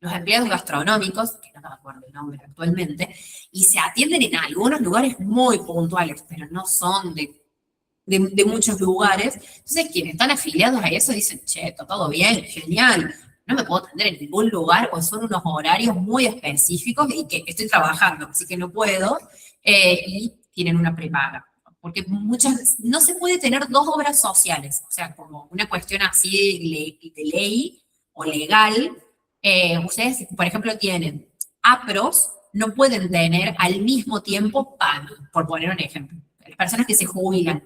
[SPEAKER 1] los empleados gastronómicos, que no me acuerdo el nombre actualmente, y se atienden en algunos lugares muy puntuales, pero no son de muchos lugares. Entonces, quienes están afiliados a eso dicen, che, está todo bien, genial, no me puedo atender en ningún lugar, o son unos horarios muy específicos y que estoy trabajando, así que no puedo, y tienen una prepaga. Porque no se puede tener dos obras sociales, o sea, como una cuestión así de ley o legal. Ustedes, por ejemplo, tienen APROS, no pueden tener al mismo tiempo PAMI, por poner un ejemplo. Las personas que se jubilan,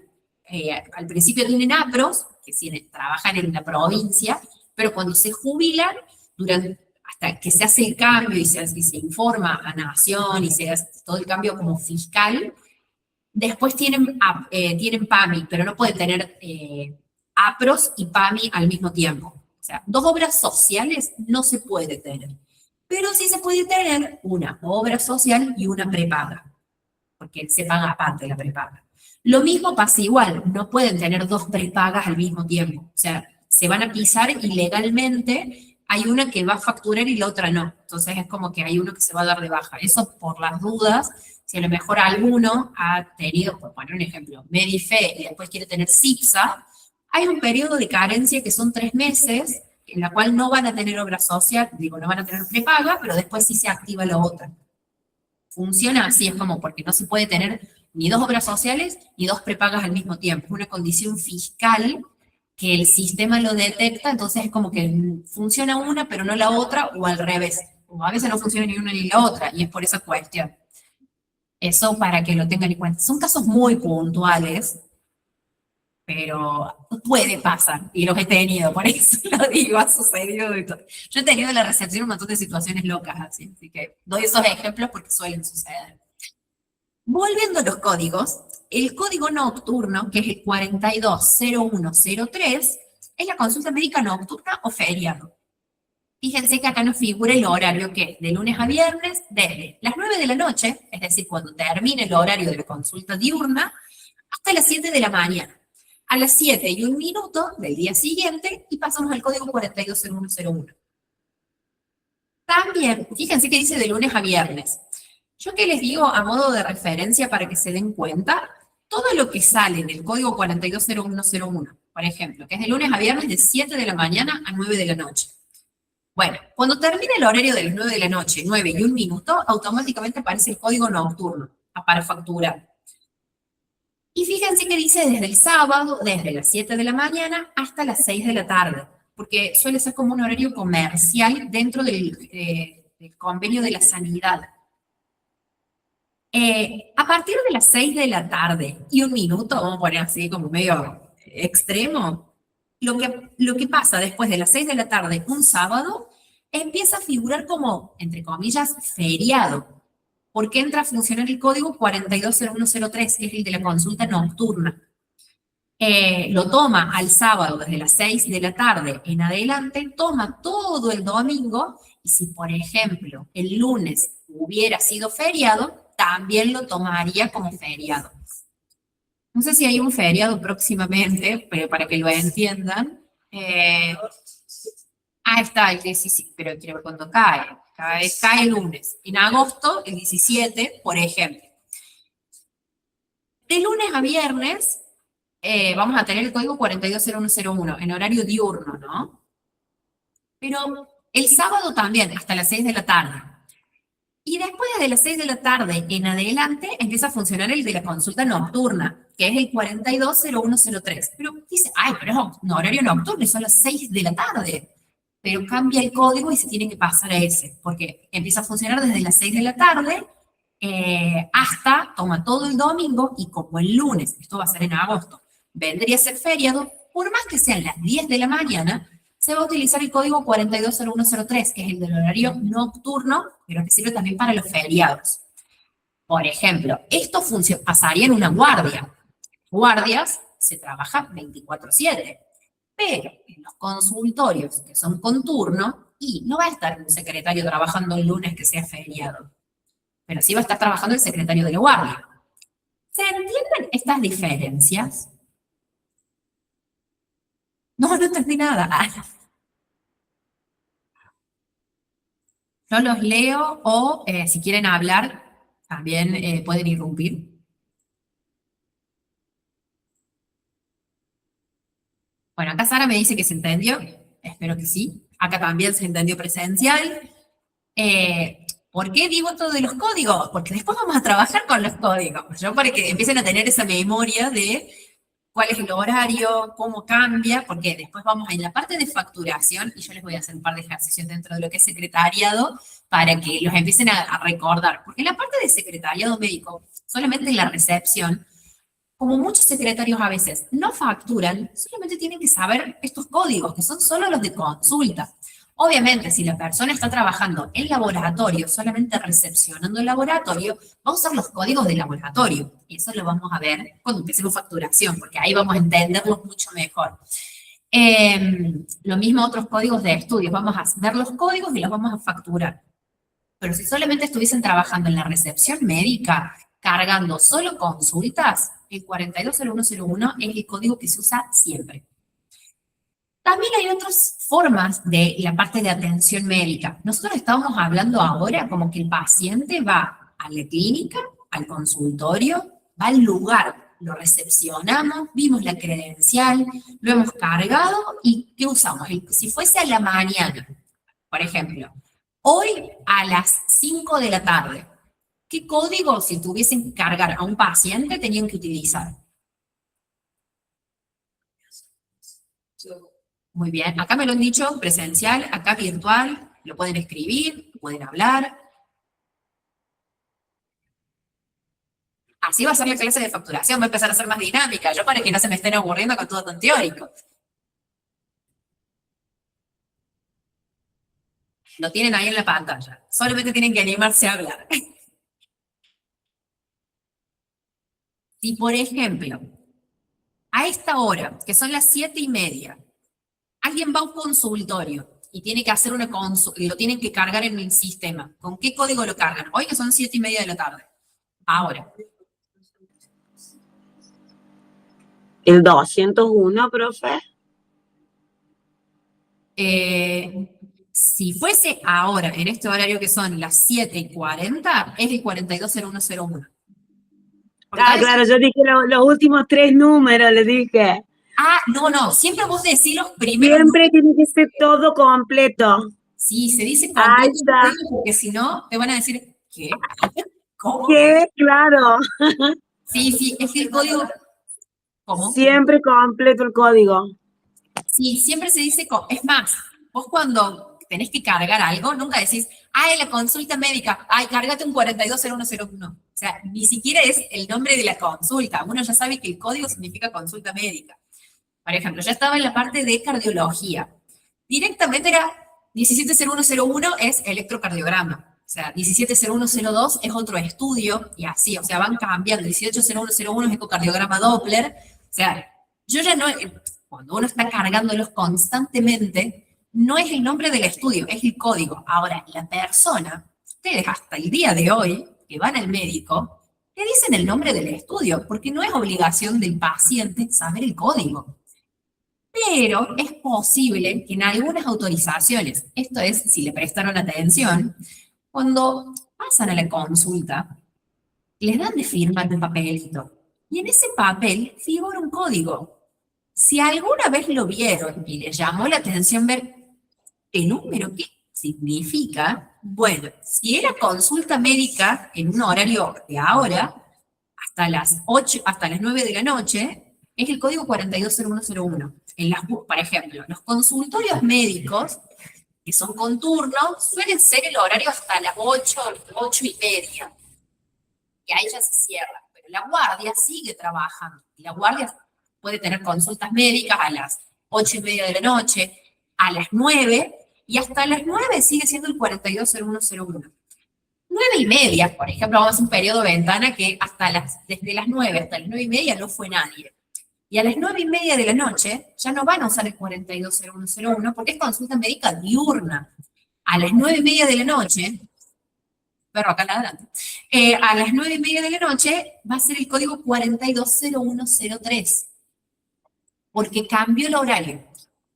[SPEAKER 1] al principio tienen APROS, que trabajan en la provincia, pero cuando se jubilan, hasta que se hace el cambio y se informa a Nación y se hace todo el cambio como fiscal, después tienen PAMI, pero no pueden tener APROS y PAMI al mismo tiempo. O sea, dos obras sociales no se puede tener, pero sí se puede tener una obra social y una prepaga, porque se paga aparte la prepaga. Lo mismo pasa igual, no pueden tener dos prepagas al mismo tiempo, o sea, se van a pisar y legalmente hay una que va a facturar y la otra no, entonces es como que hay uno que se va a dar de baja. Eso por las dudas, si a lo mejor alguno ha tenido, por poner un ejemplo, Medife y después quiere tener CIPSA, Hay un periodo de carencia que son 3 meses, en la cual no van a tener obra social, digo, no van a tener prepaga, pero después sí se activa la otra. Funciona así, es como porque no se puede tener ni 2 obras sociales ni 2 prepagas al mismo tiempo. Es una condición fiscal que el sistema lo detecta, entonces es como que funciona una, pero no la otra, o al revés. O a veces no funciona ni una ni la otra, y es por esa cuestión. Eso para que lo tengan en cuenta. Son casos muy puntuales, pero puede pasar, y los he tenido, por eso lo digo, ha sucedido. Yo he tenido en la recepción un montón de situaciones locas así que doy esos ejemplos porque suelen suceder. Volviendo a los códigos, el código nocturno, que es el 420103, es la consulta médica nocturna o feriado. Fíjense que acá nos figura el horario que es de lunes a viernes, desde las 9 de la noche, es decir, cuando termine el horario de la consulta diurna, hasta las 7 de la mañana. A las 7:01 del día siguiente, y pasamos al código 420101. También, fíjense que dice de lunes a viernes. Yo que les digo a modo de referencia para que se den cuenta, todo lo que sale del código 420101, por ejemplo, que es de lunes a viernes de 7 de la mañana a 9 de la noche. Bueno, cuando termine el horario de las 9 de la noche, 9:01, automáticamente aparece el código nocturno para facturar. Y fíjense que dice desde el sábado, desde las 7 de la mañana hasta las 6 de la tarde, porque suele ser como un horario comercial dentro del convenio de la sanidad. A partir de las 6 de la tarde y 1 minuto, vamos a poner así como medio extremo, lo que pasa después de las 6 de la tarde, un sábado, empieza a figurar como, entre comillas, feriado, porque entra a funcionar el código 420103, que es el de la consulta nocturna. Lo toma al sábado desde las 6 de la tarde en adelante, toma todo el domingo, y si, por ejemplo, el lunes hubiera sido feriado, también lo tomaría como feriado. No sé si hay un feriado próximamente, pero para que lo entiendan. Está el 17, pero quiero ver cuándo cae. Cae el lunes. En agosto, el 17, por ejemplo. De lunes a viernes, vamos a tener el código 420101 en horario diurno, ¿no? Pero el sábado también, hasta las 6 de la tarde. Y después de las 6 de la tarde en adelante empieza a funcionar el de la consulta nocturna, que es el 420103. Pero dice, ay, pero es un horario nocturno y son las 6 de la tarde. Pero cambia el código y se tiene que pasar a ese, porque empieza a funcionar desde las 6 de la tarde hasta, toma todo el domingo, y como el lunes, esto va a ser en agosto, vendría a ser feriado, por más que sean las 10 de la mañana, se va a utilizar el código 420103, que es el del horario nocturno, pero que sirve también para los feriados. Por ejemplo, esto pasaría en una guardia. Guardias se trabaja 24/7, pero en los consultorios que son con turno, y no va a estar un secretario trabajando el lunes que sea feriado, pero sí va a estar trabajando el secretario de la guardia. ¿Se entienden estas diferencias? No entendí nada. Yo los leo o si quieren hablar, también pueden irrumpir. Bueno, acá Sara me dice que se entendió. Espero que sí. Acá también se entendió presencial. ¿Por qué digo todo de los códigos? Porque después vamos a trabajar con los códigos. Yo para que empiecen a tener esa memoria de cuál es el horario, cómo cambia, porque después vamos en la parte de facturación, y yo les voy a hacer un par de ejercicios dentro de lo que es secretariado para que los empiecen a recordar. Porque en la parte de secretariado médico, solamente en la recepción, como muchos secretarios a veces no facturan, solamente tienen que saber estos códigos, que son solo los de consulta. Obviamente, si la persona está trabajando en laboratorio, solamente recepcionando el laboratorio, va a usar los códigos de laboratorio. Y eso lo vamos a ver cuando empecemos facturación, porque ahí vamos a entenderlos mucho mejor. Lo mismo otros códigos de estudios. Vamos a ver los códigos y los vamos a facturar. Pero si solamente estuviesen trabajando en la recepción médica, cargando solo consultas, el 420101 es el código que se usa siempre. También hay otras formas de la parte de atención médica. Nosotros estamos hablando ahora como que el paciente va a la clínica, al consultorio, va al lugar lo recepcionamos, vimos la credencial, lo hemos cargado y ¿qué usamos? Si fuese a la mañana, por ejemplo, hoy a las 5 de la tarde, ¿qué código, si tuviesen que cargar a un paciente, tenían que utilizar? Muy bien, acá me lo han dicho presencial, acá virtual, lo pueden escribir, lo pueden hablar. Así va a ser la clase de facturación, va a empezar a ser más dinámica, yo para que no se me estén aburriendo con todo tan teórico. Lo tienen ahí en la pantalla, solamente tienen que animarse a hablar. Si, por ejemplo, a esta hora, que son las 7:30, alguien va a un consultorio y tiene que hacer una consulta, y lo tienen que cargar en el sistema, ¿con qué código lo cargan? Hoy que son 7:30 de la tarde. Ahora.
[SPEAKER 2] El 201, profe.
[SPEAKER 1] Si fuese ahora, en este horario que son las 7:40, es el 420101.
[SPEAKER 2] Claro, yo dije los últimos 3 números, le dije.
[SPEAKER 1] No, siempre vos decís los primeros.
[SPEAKER 2] Siempre tiene que ser todo completo.
[SPEAKER 1] Sí, se dice completo, porque si no, te van a decir, ¿qué? ¿Cómo?
[SPEAKER 2] ¿Qué? Claro.
[SPEAKER 1] Sí, es que el código. ¿Cómo?
[SPEAKER 2] Siempre completo el código.
[SPEAKER 1] Sí, siempre se dice, es más, vos cuando tenés que cargar algo, nunca decís, la consulta médica, cárgate un 420101. O sea, ni siquiera es el nombre de la consulta. Uno ya sabe que el código significa consulta médica. Por ejemplo, ya estaba en la parte de cardiología. Directamente era 170101 es electrocardiograma. O sea, 170102 es otro estudio y así, o sea, van cambiando. 180101 es ecocardiograma Doppler. O sea, yo ya no, cuando uno está cargándolos constantemente, no es el nombre del estudio, es el código. Ahora, la persona, ustedes hasta el día de hoy, que van al médico, le dicen el nombre del estudio, porque no es obligación del paciente saber el código. Pero es posible que en algunas autorizaciones, esto es, si le prestaron atención, cuando pasan a la consulta, les dan de firmar un papelito. Y en ese papel figura un código. Si alguna vez lo vieron y les llamó la atención ver el número, ¿qué significa? Bueno, si era consulta médica en un horario de ahora, hasta las 8, hasta las 9 de la noche, es el código 420101. Por ejemplo, los consultorios médicos, que son con turno, suelen ser el horario hasta las 8, 8:30. Y ahí ya se cierra. Pero la guardia sigue trabajando. Y la guardia puede tener consultas médicas a las 8:30 de la noche, a las 9, y hasta las 9 sigue siendo el 420101. 9:30, por ejemplo, vamos a un periodo de ventana que desde las 9 hasta las 9:30 no fue nadie. Y a las 9:30 de la noche ya no van a usar el 420101 porque es consulta médica diurna. A las 9:30 de la noche, perro acá adelante, a las 9:30 de la noche va a ser el código 420103 porque cambió el horario.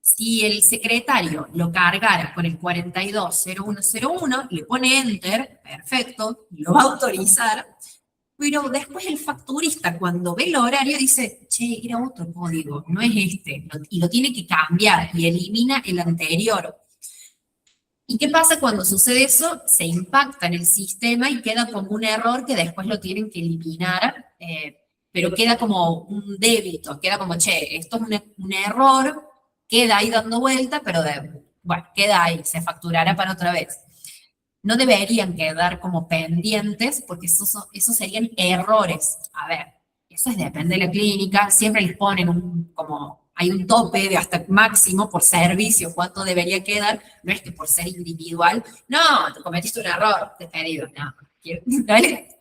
[SPEAKER 1] Si el secretario lo cargara con el 420101, le pone enter, perfecto, lo va a autorizar, pero después el facturista cuando ve el horario dice, che, era otro código, no es este, y lo tiene que cambiar y elimina el anterior. ¿Y qué pasa cuando sucede eso? Se impacta en el sistema y queda como un error que después lo tienen que eliminar, pero queda como un débito, queda como, che, esto es un error, queda ahí dando vuelta, pero bueno, queda ahí, se facturará para otra vez. No deberían quedar como pendientes porque esos serían errores. A ver, eso depende de la clínica, siempre les ponen hay un tope de hasta máximo por servicio, cuánto debería quedar, no es que por ser individual, no, te cometiste un error, despedido, no,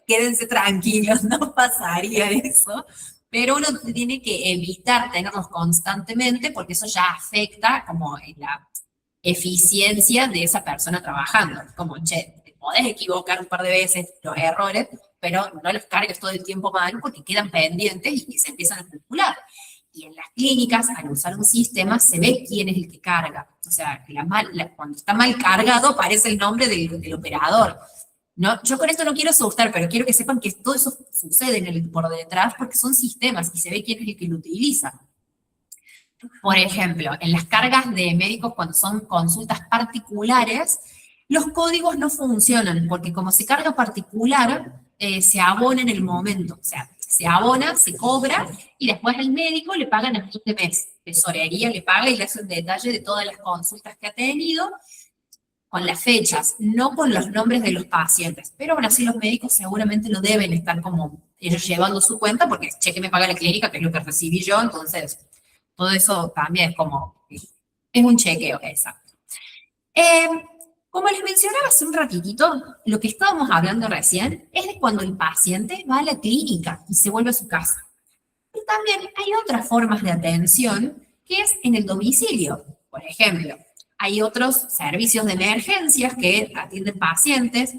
[SPEAKER 1] quédense tranquilos, no pasaría eso, pero uno tiene que evitar tenerlos constantemente porque eso ya afecta como la eficiencia de esa persona trabajando. Como, che, te podés equivocar un par de veces los errores, pero no los cargues todo el tiempo mal porque quedan pendientes y se empiezan a calcular. Y en las clínicas, al usar un sistema, se ve quién es el que carga. O sea, cuando está mal cargado, aparece el nombre del operador. No, yo con esto no quiero asustar, pero quiero que sepan que todo eso sucede por detrás porque son sistemas y se ve quién es el que lo utiliza. Por ejemplo, en las cargas de médicos cuando son consultas particulares, los códigos no funcionan porque como se carga particular, se abona en el momento. O sea, se abona, se cobra y después el médico le pagan a fin de mes. Tesorería le paga y le hace un detalle de todas las consultas que ha tenido con las fechas, no con los nombres de los pacientes. Pero aún así los médicos seguramente no deben estar como ellos llevando su cuenta porque cheque me paga la clínica, que es lo que recibí yo, entonces todo eso también es como, es un chequeo, exacto. Como les mencionaba hace un ratitito, lo que estábamos hablando recién es de cuando el paciente va a la clínica y se vuelve a su casa. Y también hay otras formas de atención que es en el domicilio. Por ejemplo, hay otros servicios de emergencias que atienden pacientes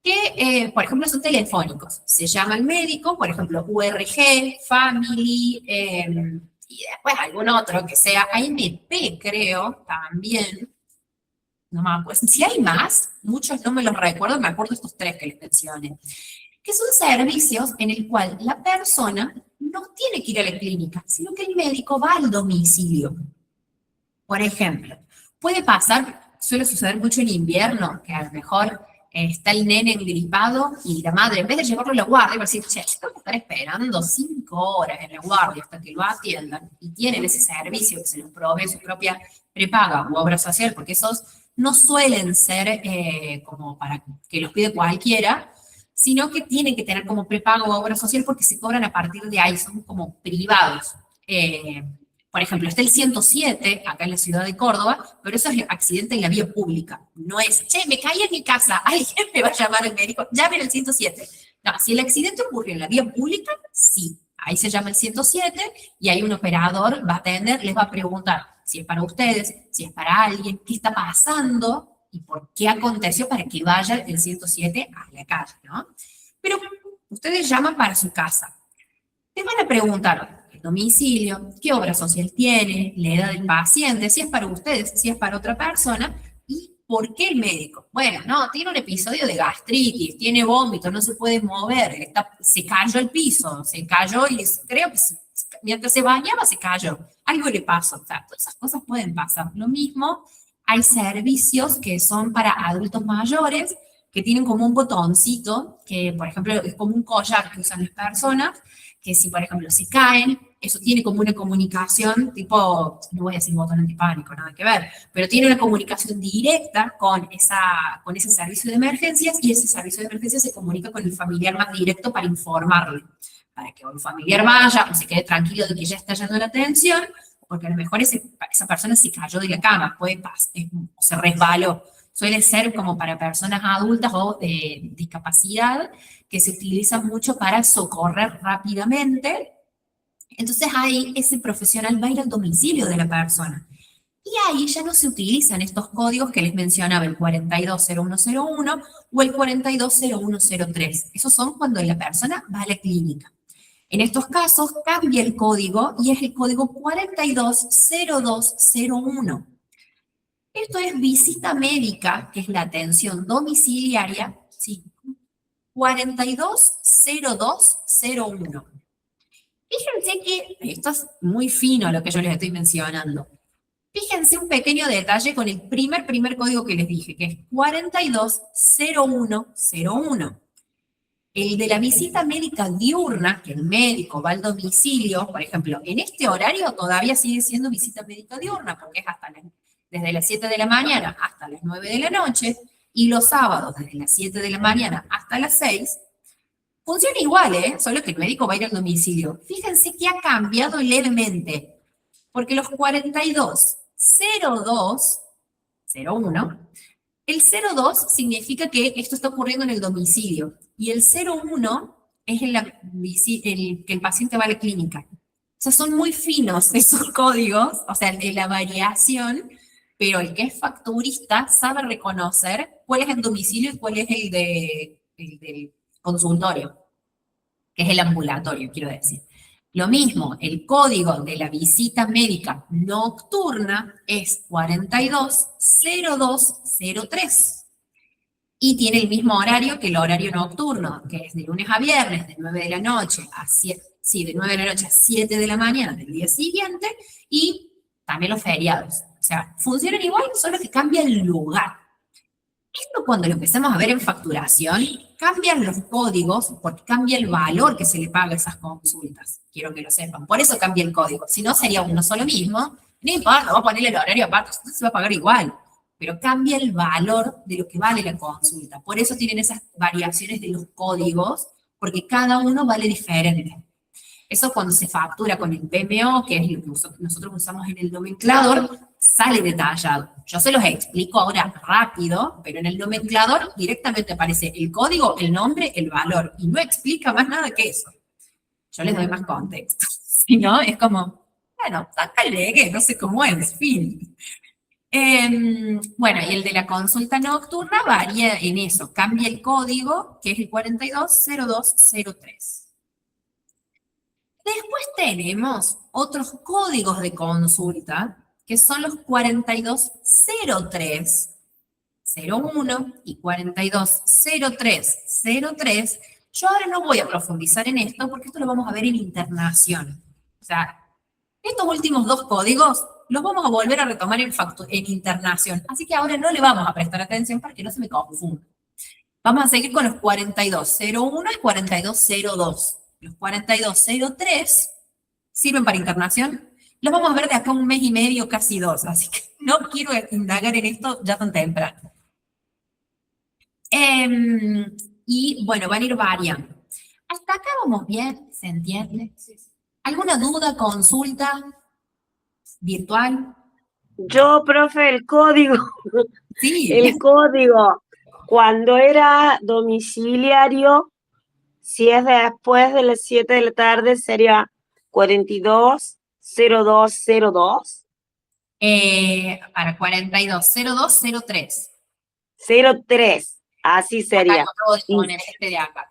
[SPEAKER 1] que, por ejemplo, son telefónicos. Se llama el médico, por ejemplo, URG, Family, y después algún otro que sea AMP, creo, también. No me acuerdo. Si hay más, muchos no me los recuerdo, me acuerdo de estos tres que les mencioné. Que son servicios en el cual la persona no tiene que ir a la clínica, sino que el médico va al domicilio. Por ejemplo, puede pasar, suele suceder mucho en invierno, que a lo mejor está el nene engripado y la madre, en vez de llevarlo a la guardia, va a decir, che, tengo que estar esperando 5 horas en la guardia hasta que lo atiendan, y tienen ese servicio que se los provee su propia prepaga u obra social, porque esos no suelen ser como para que los pide cualquiera, sino que tienen que tener como prepago o obra social porque se cobran a partir de ahí, son como privados. Por ejemplo, está el 107 acá en la ciudad de Córdoba, pero eso es accidente en la vía pública. No es, che, me caí en mi casa, alguien me va a llamar al médico, llamen al 107. No, si el accidente ocurrió en la vía pública, sí. Ahí se llama el 107 y ahí un operador va a atender, les va a preguntar si es para ustedes, si es para alguien, qué está pasando y por qué aconteció para que vaya el 107 a la calle, ¿no? Pero ustedes llaman para su casa. Les van a preguntar el domicilio, qué obra social tiene, la edad del paciente, si es para ustedes, si es para otra persona, y por qué el médico. Bueno, no, tiene un episodio de gastritis, tiene vómito, no se puede mover, se cayó al piso, se cayó y creo que mientras se bañaba se cayó, algo le pasó. O sea, todas esas cosas pueden pasar. Lo mismo, hay servicios que son para adultos mayores, que tienen como un botoncito, que por ejemplo es como un collar que usan las personas, que si, por ejemplo, se caen, eso tiene como una comunicación, tipo, no voy a decir botón antipánico, nada que ver, pero tiene una comunicación directa con ese servicio de emergencias y ese servicio de emergencias se comunica con el familiar más directo para informarle, para que el familiar vaya o se quede tranquilo de que ya está yendo la atención, porque a lo mejor esa persona se cayó de la cama, o se resbaló. Suele ser como para personas adultas o de discapacidad, que se utiliza mucho para socorrer rápidamente. Entonces ahí ese profesional va a ir al domicilio de la persona. Y ahí ya no se utilizan estos códigos que les mencionaba, el 420101 o el 420103. Esos son cuando la persona va a la clínica. En estos casos cambia el código y es el código 420201. Esto es visita médica, que es la atención domiciliaria, sí, 420201. Fíjense que esto es muy fino lo que yo les estoy mencionando. Fíjense un pequeño detalle con el primer código que les dije, que es 420101. El de la visita médica diurna, que el médico va al domicilio, por ejemplo, en este horario todavía sigue siendo visita médica diurna, porque es desde las 7 de la mañana hasta las 9 de la noche, y los sábados desde las 7 de la mañana hasta las 6, funciona igual, solo que el médico va a ir al domicilio. Fíjense que ha cambiado levemente, porque los 420201, el 02 significa que esto está ocurriendo en el domicilio, y el 01 es que el paciente va a la clínica. O sea, son muy finos esos códigos, o sea, de la variación, pero el que es facturista sabe reconocer cuál es el domicilio y cuál es el del consultorio, que es el ambulatorio, quiero decir. Lo mismo, el código de la visita médica nocturna es 420203. y tiene el mismo horario que el horario nocturno, que es de lunes a viernes, de 9 de la noche a 7, sí, de 9 de la noche a 7 de la mañana del día siguiente, y también los feriados. O sea, funcionan igual, solo que cambia el lugar. Esto cuando lo empezamos a ver en facturación, cambian los códigos porque cambia el valor que se le paga a esas consultas. Quiero que lo sepan. Por eso cambia el código. Si no, sería uno solo mismo. No importa, vamos a ponerle el horario aparte, entonces se va a pagar igual. Pero cambia el valor de lo que vale la consulta. Por eso tienen esas variaciones de los códigos, porque cada uno vale diferente. Eso cuando se factura con el PMO, que es lo que nosotros usamos en el nomenclador, sale detallado. Yo se los explico ahora rápido, pero en el nomenclador directamente aparece el código, el nombre, el valor, y no explica más nada que eso. Yo les doy más contexto. Si no, es como, bueno, acá legué, no sé cómo es, fin. Bueno, y el de la consulta nocturna varía en eso, cambia el código, que es el 420203. Después tenemos otros códigos de consulta, que son los 420301 y 420303. Yo ahora no voy a profundizar en esto porque esto lo vamos a ver en internación. O sea, estos últimos dos códigos los vamos a volver a retomar en internación. Así que ahora no le vamos a prestar atención para que no se me confunda. Vamos a seguir con los 4201 y 4202. Los 4203 sirven para internación. Los vamos a ver de acá un mes y medio, casi dos. Así que no quiero indagar en esto ya tan temprano. Y bueno, van a ir variando. ¿Hasta acá vamos bien? ¿Se entiende? ¿Alguna duda, consulta virtual?
[SPEAKER 2] Yo, profe, el código,
[SPEAKER 1] Sí.
[SPEAKER 2] el código, cuando era domiciliario, si es después de las 7 de la tarde, sería 420202.
[SPEAKER 1] Para 420203.
[SPEAKER 2] 03, así sería.
[SPEAKER 1] Acá lo acabo de poner, este de acá.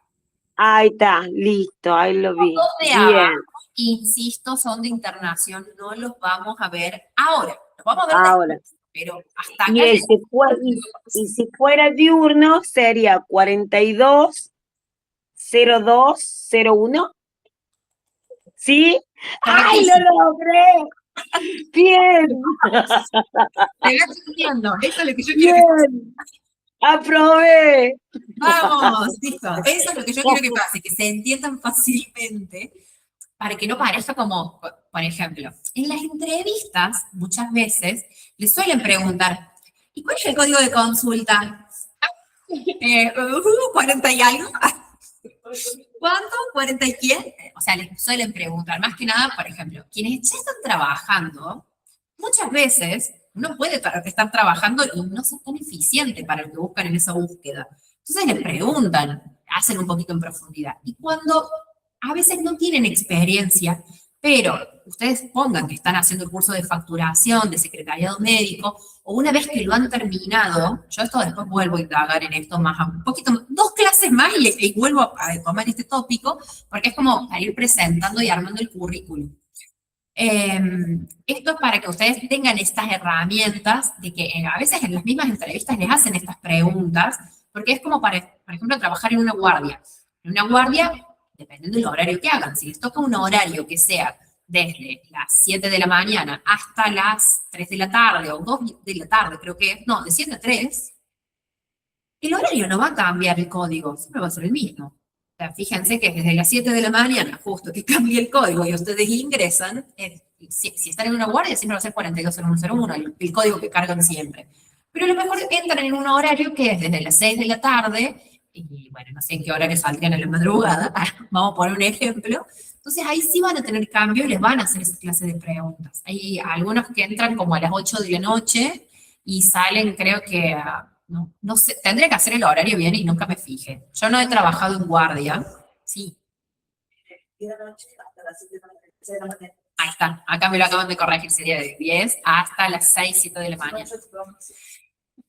[SPEAKER 2] Ahí está, listo, ahí lo vi.
[SPEAKER 1] Los de
[SPEAKER 2] Bien.
[SPEAKER 1] abajo, insisto, son de internación, no los vamos a ver ahora. Los vamos a ver
[SPEAKER 2] Ahora.
[SPEAKER 1] después, pero hasta acá.
[SPEAKER 2] Y si fuera diurno, sería 420201. ¿Sí? ¡Ay, lo logré! Bien.
[SPEAKER 1] Te vas entendiendo, eso es lo que yo quiero que pase.
[SPEAKER 2] Bien. Aprobé.
[SPEAKER 1] Vamos, listo. Eso es lo que yo quiero que pase, que se entiendan fácilmente, para que no parezca como, por ejemplo, en las entrevistas, muchas veces, les suelen preguntar, ¿y cuál es el código de consulta? 40 y algo. ¿Cuánto? ¿40 y quién? O sea, les suelen preguntar, más que nada, por ejemplo, quienes ya están trabajando, muchas veces uno puede estar trabajando y no ser tan eficiente para lo que buscan en esa búsqueda. Entonces les preguntan, hacen un poquito en profundidad. Y cuando a veces no tienen experiencia, pero ustedes pongan que están haciendo el curso de facturación, de secretariado médico, o una vez que lo han terminado, yo esto después vuelvo a indagar en esto más, un poquito, 2 clases más y vuelvo a tomar este tópico, porque es como a ir presentando y armando el currículum. Esto es para que ustedes tengan estas herramientas de que a veces en las mismas entrevistas les hacen estas preguntas, porque es como para, por ejemplo, trabajar en una guardia. En una guardia, dependiendo del horario que hagan, si les toca un horario que sea desde las 7 de la mañana hasta las 3 de la tarde o 2 de la tarde, creo que es, no, de 7 a 3, el horario no va a cambiar el código, siempre va a ser el mismo. O sea, fíjense que desde las 7 de la mañana, justo que cambie el código y ustedes ingresan, si están en una guardia, siempre va a ser 420101, el código que cargan siempre. Pero a lo mejor entran en un horario que es desde las 6 de la tarde, y bueno, no sé en qué horario saldrían a la madrugada, vamos a poner un ejemplo. Entonces ahí sí van a tener cambio y les van a hacer esa clase de preguntas. Hay algunos que entran como a las 8 de la noche y salen, creo que, no sé, tendría que hacer el horario bien y nunca me fijé. Yo no he trabajado en guardia, sí. Ahí está, acá me lo acaban de corregir, sería de 10 hasta las 6, 7 de la mañana.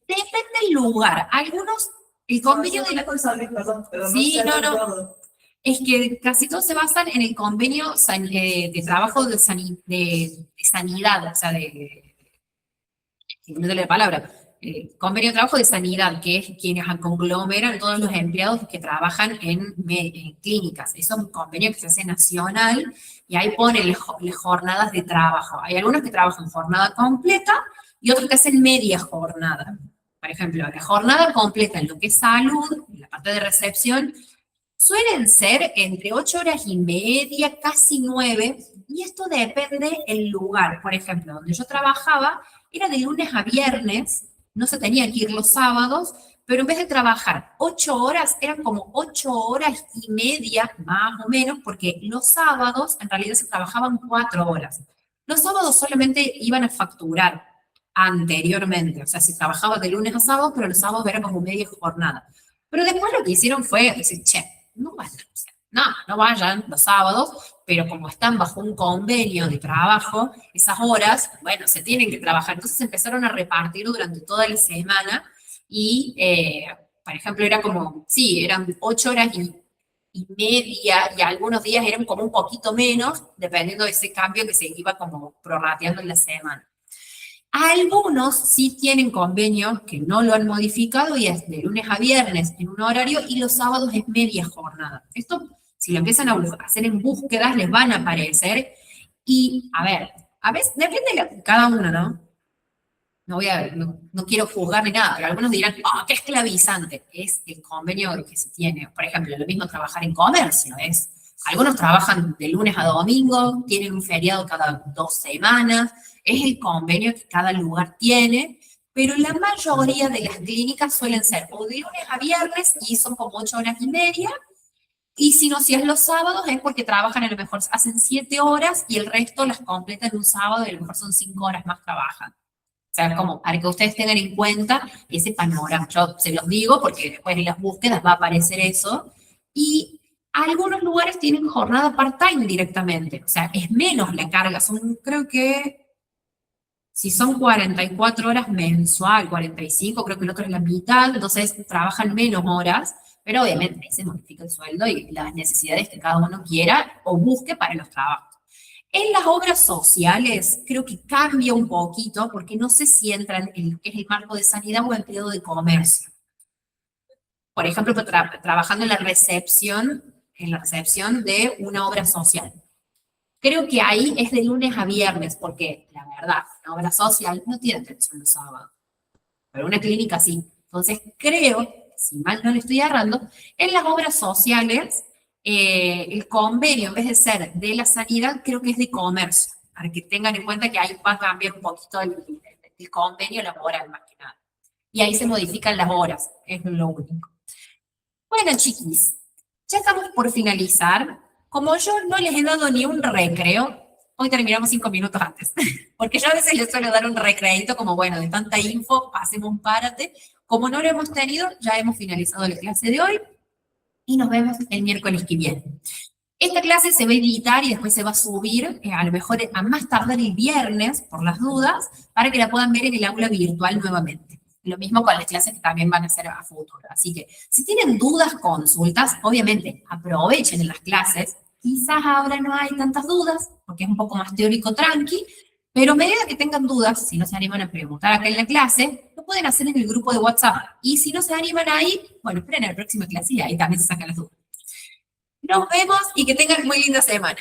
[SPEAKER 1] Depende del lugar. Algunos, el convenio de la... Sí, no. Es que casi todos se basan en el convenio de trabajo de sanidad, o sea, no de la palabra, convenio de trabajo de sanidad, que es quienes conglomeran todos los empleados que trabajan en clínicas. Eso es un convenio que se hace nacional y ahí ponen las jornadas de trabajo. Hay algunos que trabajan jornada completa y otros que hacen media jornada. Por ejemplo, la jornada completa en lo que es salud, en la parte de recepción, suelen ser entre 8 horas y media, casi 9, y esto depende del lugar. Por ejemplo, donde yo trabajaba era de lunes a viernes, no se tenía que ir los sábados, pero en vez de trabajar 8 horas, eran como 8 horas y media, más o menos, porque los sábados en realidad se trabajaban 4 horas. Los sábados solamente iban a facturar anteriormente, o sea, se trabajaba de lunes a sábado, pero los sábados era como media jornada. Pero después lo que hicieron fue decir, che, no vayan, no vayan los sábados, pero como están bajo un convenio de trabajo, esas horas, bueno, se tienen que trabajar. Entonces empezaron a repartir durante toda la semana y, por ejemplo, era como, sí, eran 8 horas y media y algunos días eran como un poquito menos, dependiendo de ese cambio que se iba como prorrateando en la semana. Algunos sí tienen convenios que no lo han modificado y es de lunes a viernes en un horario y los sábados es media jornada. Esto, si lo empiezan a hacer en búsquedas, les van a aparecer. Y, a veces, depende de cada uno, ¿no? No quiero juzgar ni nada, pero algunos dirán, qué esclavizante es el convenio que se tiene. Por ejemplo, lo mismo trabajar en comercio, es. Algunos trabajan de lunes a domingo, tienen un feriado cada 2 semanas, es el convenio que cada lugar tiene, pero la mayoría de las clínicas suelen ser o de lunes a viernes y son como 8 horas y media, y si no, si es los sábados es porque trabajan, a lo mejor hacen 7 horas y el resto las completan un sábado y a lo mejor son 5 horas más trabajan. O sea, como para que ustedes tengan en cuenta ese panorama. Yo se los digo porque después en las búsquedas va a aparecer eso. Y algunos lugares tienen jornada part-time directamente. O sea, es menos la carga. Son, creo que, si son 44 horas mensual, 45, creo que el otro es la mitad. Entonces, trabajan menos horas. Pero obviamente ahí se modifica el sueldo y las necesidades que cada uno quiera o busque para los trabajos. En las obras sociales creo que cambia un poquito porque no sé si entran en lo que es el marco de sanidad o el periodo de comercio. Por ejemplo, trabajando en la recepción de una obra social. Creo que ahí es de lunes a viernes porque, la verdad, una obra social no tiene atención los sábados, pero una clínica sí. Entonces creo, si mal no le estoy agarrando, en las obras sociales el convenio, en vez de ser de la sanidad, creo que es de comercio, para que tengan en cuenta que ahí va a cambiar un poquito el convenio laboral más que nada. Y ahí se modifican las horas, es lo único. Bueno, chiquis, ya estamos por finalizar. Como yo no les he dado ni un recreo, hoy terminamos 5 minutos antes, porque yo a veces les suelo dar un recreito como, bueno, de tanta info, hacemos un párate. Como no lo hemos tenido, ya hemos finalizado la clase de hoy y nos vemos el miércoles que viene. Esta clase se va a editar y después se va a subir, a lo mejor a más tardar el viernes, por las dudas, para que la puedan ver en el aula virtual nuevamente. Lo mismo con las clases que también van a ser a futuro. Así que, si tienen dudas, consultas, obviamente aprovechen en las clases. Quizás ahora no hay tantas dudas, porque es un poco más teórico tranqui, pero a medida que tengan dudas, si no se animan a preguntar acá en la clase, lo pueden hacer en el grupo de WhatsApp. Y si no se animan ahí, bueno, esperen a la próxima clase y ahí también se sacan las dudas. Nos vemos y que tengan muy linda semana.